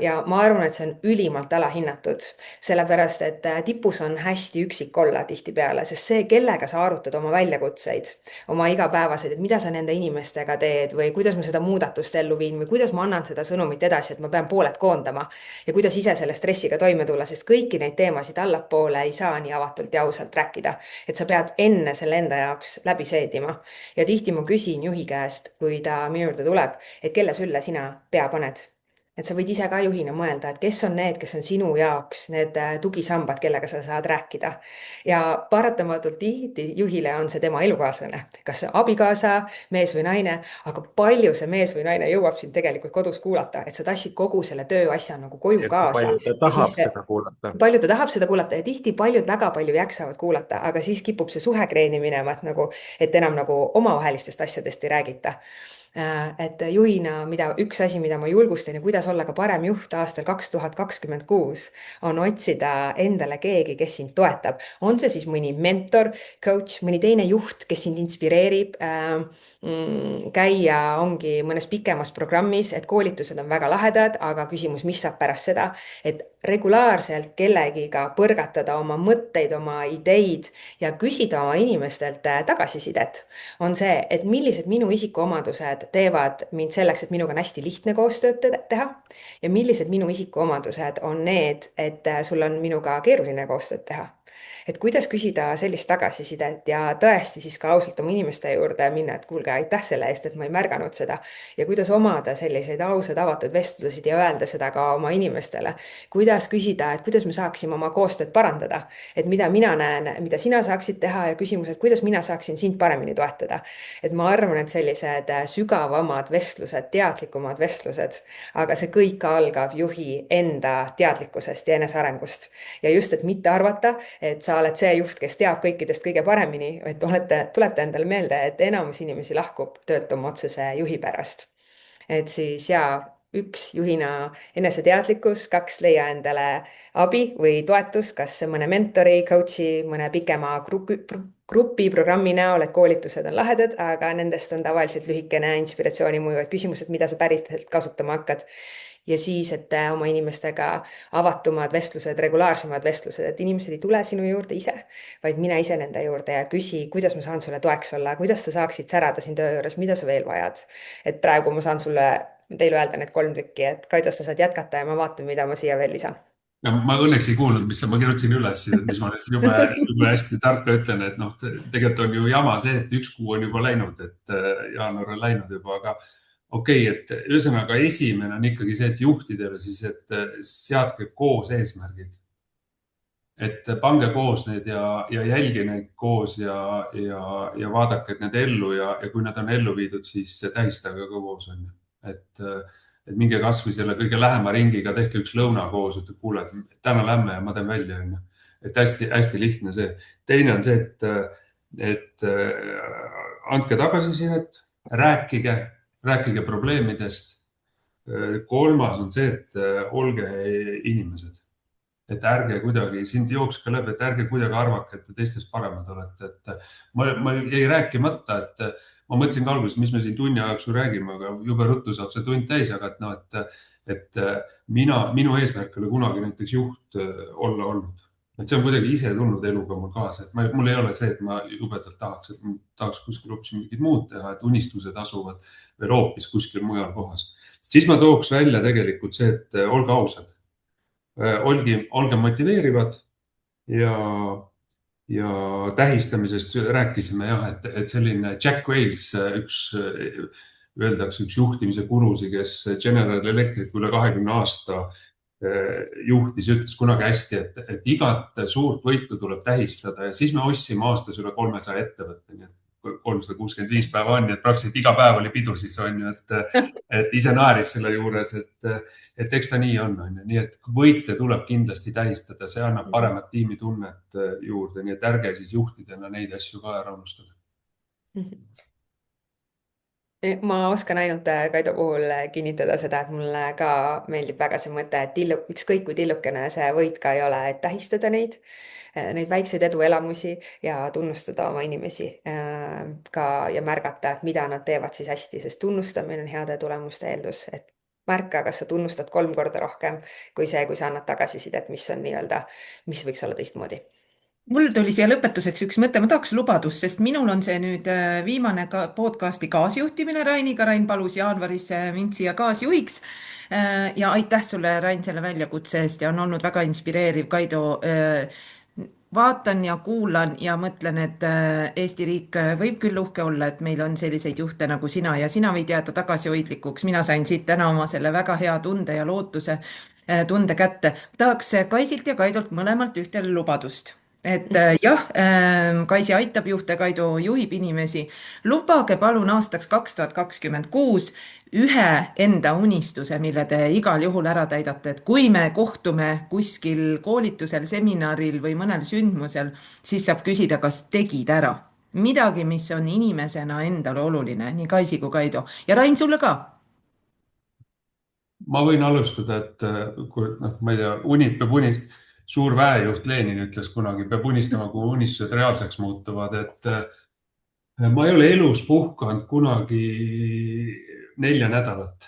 Ja ma arvan, et see on ülimalt alahinnatud, sellepärast et tipus on hästi üksik olla tihtipeale, sest see, kellega sa arutad oma väljakutseid, oma igapäevaseid, et mida sa nende inimestega teed või kuidas ma seda muudatust ellu viin või kuidas ma annan seda sõnumit edasi, et ma pean pooled koondama ja kuidas ise selle stressiga toime tulla, sest kõiki neid teemasid allapoole ei saa nii avatult ja ausalt rääkida, et sa pead enne selle enda jaoks läbi seedima. Ja tihti ma küsin juhi käest, kui ta minu juurde tuleb, et kelle sülle sina pea paned. Et sa võid ise ka juhina mõelda, et kes on need, kes on sinu jaoks need tugisambad, kellega sa saad rääkida. Ja paratamatult tihti juhile on see tema elukaaslane, kas see abikaasa, mees või naine, aga palju see mees või naine jõuab sind tegelikult kodus kuulata, et sa tassid kogu selle tööasja nagu koju Et kui kaasa. palju ta Ja siis tahab seda kuulata. palju ta tahab seda kuulata ja tihti paljud väga palju jaksavad kuulata, aga siis kipub see suhe kreeni minema, et enam nagu omavahelistest asjadest ei räägita. Et juhina, üks asi, mida ma julgustan ja kuidas olla ka parem juht aastal 2026, on otsida endale keegi, kes sind toetab. On see siis mõni mentor, coach, mõni teine juht, kes sind inspireerib, käia ongi mõnes pikemas programmis, et koolitused on väga lahedad, aga küsimus, mis saab pärast seda, et regulaarselt kellegiga põrgatada oma mõtteid, oma ideid ja küsida oma inimestelt tagasisidet, on see, et millised minu isikuomadused teevad mind selleks, et minuga on hästi lihtne koostööd teha ja millised minu isikuomadused on need, et sul on minuga keeruline koostööd teha. Et kuidas küsida sellist tagasisidet ja tõesti siis ka ausalt oma inimeste juurde minna, et kuulge, aitäh selle eest, et ma ei märganud seda. Ja kuidas omada selliseid ausad avatud vestlusid ja öelda seda ka oma inimestele. Kuidas küsida, et kuidas me saaksime oma koostööd parandada. Et mida mina näen, mida sina saaksid teha ja küsimus, et kuidas mina saaksin sind paremini toetada. Et ma arvan, et sellised sügavamad vestlused, teadlikumad vestlused, aga see kõik algab juhi enda teadlikkusest ja enesearengust. Ja just, et mitte arvata, et sa oled see juht, kes teab kõikidest kõige paremini, et tuleta endale meelde, et enamus inimesi lahkub töölt oma otsese juhi pärast. Et siis üks juhina eneseteadlikkus, 2 leia endale abi või toetus, kas mõne mentori, coach'i, mõne pikema grupi programmi näol, et koolitused on lahedad, aga nendest on tavaliselt lühikene inspiratsiooni mõjuvad küsimused, mida sa päriselt kasutama hakkad. Ja siis, et oma inimestega avatumad vestlused, regulaarsemad vestlused, et inimesed ei tule sinu juurde ise, vaid mine ise nende juurde ja küsi, kuidas ma saan sulle toeks olla, kuidas sa saaksid särada siin töö juures, mida sa veel vajad. Et praegu ma saan teile öelda need 3 tükki, et Kaido, sa saad jätkata ja ma vaatan, mida ma siia veel lisan. Ja ma õnneks ei kuulnud, ma kirjutasin üles, mis ma jube hästi tarka ütlen, et tegelikult on ju jama see, et 1 kuu on juba läinud, et jaanuar on läinud juba, aga okei, et ühesõnaga esimene on ikkagi see, et juhtidele siis, et seadke koos eesmärgid. Et pange koos need ja jälgi neid koos ja vaadake, et need ellu ja kui nad on ellu viidud, siis tähistage ka koos on. Et minge kas või selle kõige lähema ringiga, tehke üks lõuna koos, et kuule, täna lähme ja ma teen välja. Et hästi lihtne see. Teine on see, et andke tagasisidet, rääkige probleemidest. 3. on see, et olge inimesed. Et ärge kuidagi, sind jookske läbi, et ärge kuidagi arvake, et te teistest paremad olete. Et ma ei rääkimata, et ma mõtlesin ka alguses, mis me siin tunni ajaks räägime, aga jube ruttu saab see tund täis, aga et minu eesmärk oli kunagi näiteks juht olla olnud. Et see on kuidagi ise tulnud eluga mul kaasa, et mul ei ole see, et ma jubedalt tahaks, et tahaks kuskil hoopis mingid muud teha, et unistused asuvad veel hoopis kuskil mujal kohas. Siis ma tooks välja tegelikult see, et olge ausad. Olge motiveerivad ja tähistamisest rääkisime et selline Jack Wales, öeldakse üks juhtimise gurusi, kes General Electric üle 20 aasta juhtis, ütles kunagi hästi, et igat suurt võitu tuleb tähistada ja siis me ostsime aastas üle 300 ettevõtte, nii et 365 päeva on, nii et praktiliselt iga päev oli pidu siis on ju, et ise naeris selle juures, et eks ta nii on. Nii et võite tuleb kindlasti tähistada, see annab paremat tiimitunnet juurde, nii et ärge siis juhtidena neid asju ka ära unustada. ma oskan ainult Kaido puhul kinnitada seda, et mulle ka meeldib väga see mõte, et ükskõik kui tillukene see võit ka ei ole, et tähistada neid väikseid eduelamusi ja tunnustada oma inimesi ka ja märgata, et mida nad teevad siis hästi, sest tunnustamine on heade tulemuste eeldus, et märka, kas sa tunnustad 3 korda rohkem kui see, kui sa annad tagasisidet, mis on nii-öelda, mis võiks olla teistmoodi. mul tuli siia lõpetuseks üks mõte, ma tahaks lubadust, sest minul on see nüüd viimane ka podcasti kaasjuhtimine Rainiga. Rain palus jaanuaris mind siia kaasjuhiks. Ja aitäh sulle, Rain, selle väljakutse eest ja on olnud väga inspireeriv, Kaido. Vaatan ja kuulan ja mõtlen, et Eesti riik võib küll uhke olla, et meil on selliseid juhte nagu sina ja sina võid jääda tagasihoidlikuks. Mina sain siit täna oma selle väga hea tunde ja lootuse tunde kätte. Tahaks Kaisilt ja Kaidolt mõlemalt ühte lubadust. Et jah, Kaisi aitab juhte, Kaido juhib inimesi. Lubage palun aastaks 2026 ühe enda unistuse, mille te igal juhul ära täidate, et kui me kohtume kuskil koolitusel, seminaril või mõnel sündmusel, siis saab küsida, kas tegid ära midagi, mis on inimesena endale oluline, nii Kaisi kui Kaido. Ja Rain, sulle ka. ma võin alustada, et kui ma ei tea, suur väejuht Lenin ütles kunagi, peab unistama, kui unistused reaalseks muutuvad, et ma ei ole elus puhkanud kunagi 4 nädalat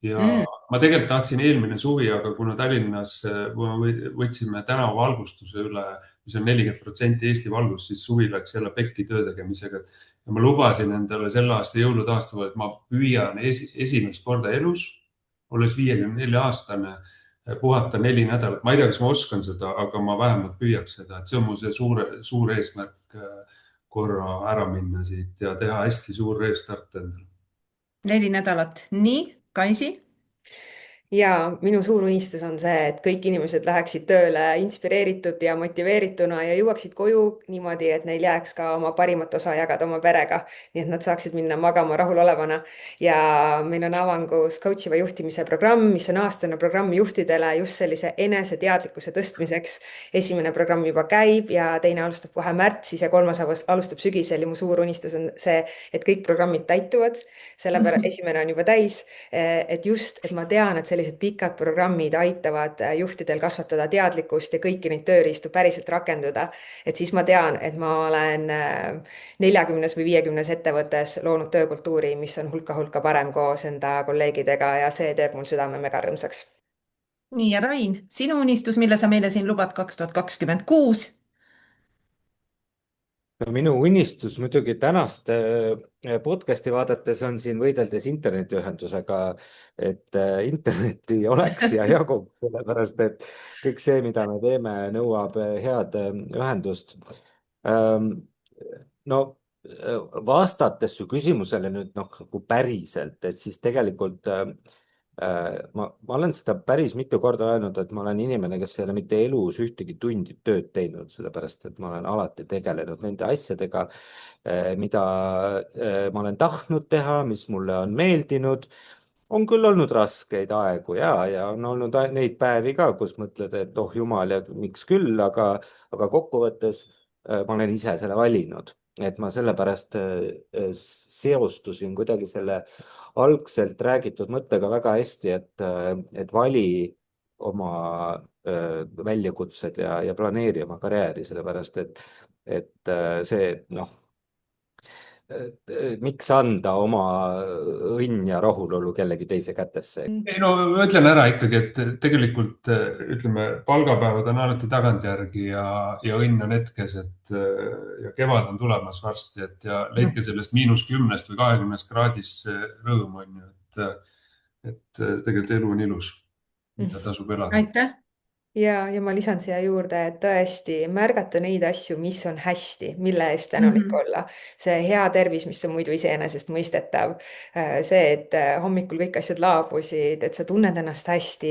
ja ma tegelikult tahtsin eelmine suvi, aga kuna Tallinnas võtsime tänavavalgustuse üle, mis on 40% Eesti valgust, siis suvi läks jälle pekki töö tegemisega. Ja ma lubasin endale selle aasta jõulutaastaval, et ma püüan esimest korda elus, olles 54-aastane, puhata 4 nädalat. Ma ei tea, kas ma oskan seda, aga ma vähemalt püüaks seda, et see on mul see suur eesmärk korra ära minna siit ja teha hästi suur restart endale. 4 nädalat. Nii, Kaisi? Ja minu suur unistus on see, et kõik inimesed läheksid tööle inspireeritud ja motiveerituna ja jõuaksid koju niimoodi, et neil jääks ka oma parimat osa jagada oma perega, nii et nad saaksid minna magama rahulolevana. Ja meil on avangus coachiva juhtimise programm, mis on aastane programm juhtidele just sellise eneseteadlikkuse tõstmiseks. Esimene programm juba käib ja teine alustab kohe märtsis ja 3. alustab sügisel ja mu suur unistus on see, et kõik programmid täituvad. Sellepärast esimene on juba täis, et ma tean, et sellised pikad programmid aitavad juhtidel kasvatada teadlikkust ja kõiki neid tööriistu päriselt rakenduda. Et siis ma tean, et ma olen 40 või 50 ettevõttes loonud töökultuuri, mis on hulka parem koos enda kolleegidega ja see teeb mul südame mega rõõmsaks. Nii, ja Rain, sinu unistus, mille sa meile siin lubad 2026? no minu unistus muidugi tänast podcasti vaadates on siin võideldes internetiühendusega, et internetti oleks ja jagub, sellepärast et kõik see, mida me teeme, nõuab head ühendust. no vastates su küsimusele nüüd nagu päriselt, et siis tegelikult ma olen seda päris mitu korda öelnud, et ma olen inimene, kes ei ole mitte elus ühtegi tundi tööd teinud, sellepärast et ma olen alati tegelenud nende asjadega, mida ma olen tahtnud teha, mis mulle on meeldinud. On küll olnud raskeid aegu ja on olnud neid päevi ka, kus mõtled, et oh jumal ja miks küll, aga kokkuvõttes ma olen ise selle valinud, et ma sellepärast seostusin kuidagi selle algselt räägitud mõttega väga hästi, et vali oma väljakutsed ja planeeri oma karjääri, sellepärast et see miks anda oma õnn ja rahulolu kellegi teise kätesse? Ei no ma ütlen ära ikkagi, et tegelikult ütleme, palgapäevad on alati tagantjärgi ja õnn on hetkes, et ja kevad on tulemas varsti, et ja leidke sellest -10 või 20 kraadis rõõm on ju, et tegelikult elu on ilus, mida tasub elada. Aitäh. Ja ma lisan siia juurde, et tõesti märgata neid asju, mis on hästi, mille eest tänulik olla. See hea tervis, mis on muidu iseenesestmõistetav. See, et hommikul kõik asjad laabusid, et sa tunned ennast hästi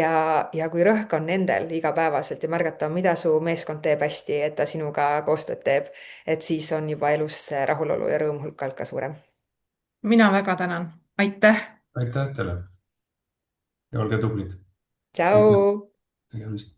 ja kui rõhk on nendel igapäevaselt ja märgata, mida su meeskond teeb hästi, et ta sinuga koostööd teeb, et siis on juba elus see rahulolu ja rõõm hulka suurem. Mina väga tänan. Aitäh. Aitäh teile ja olge tublid. Tšau! Tegemist.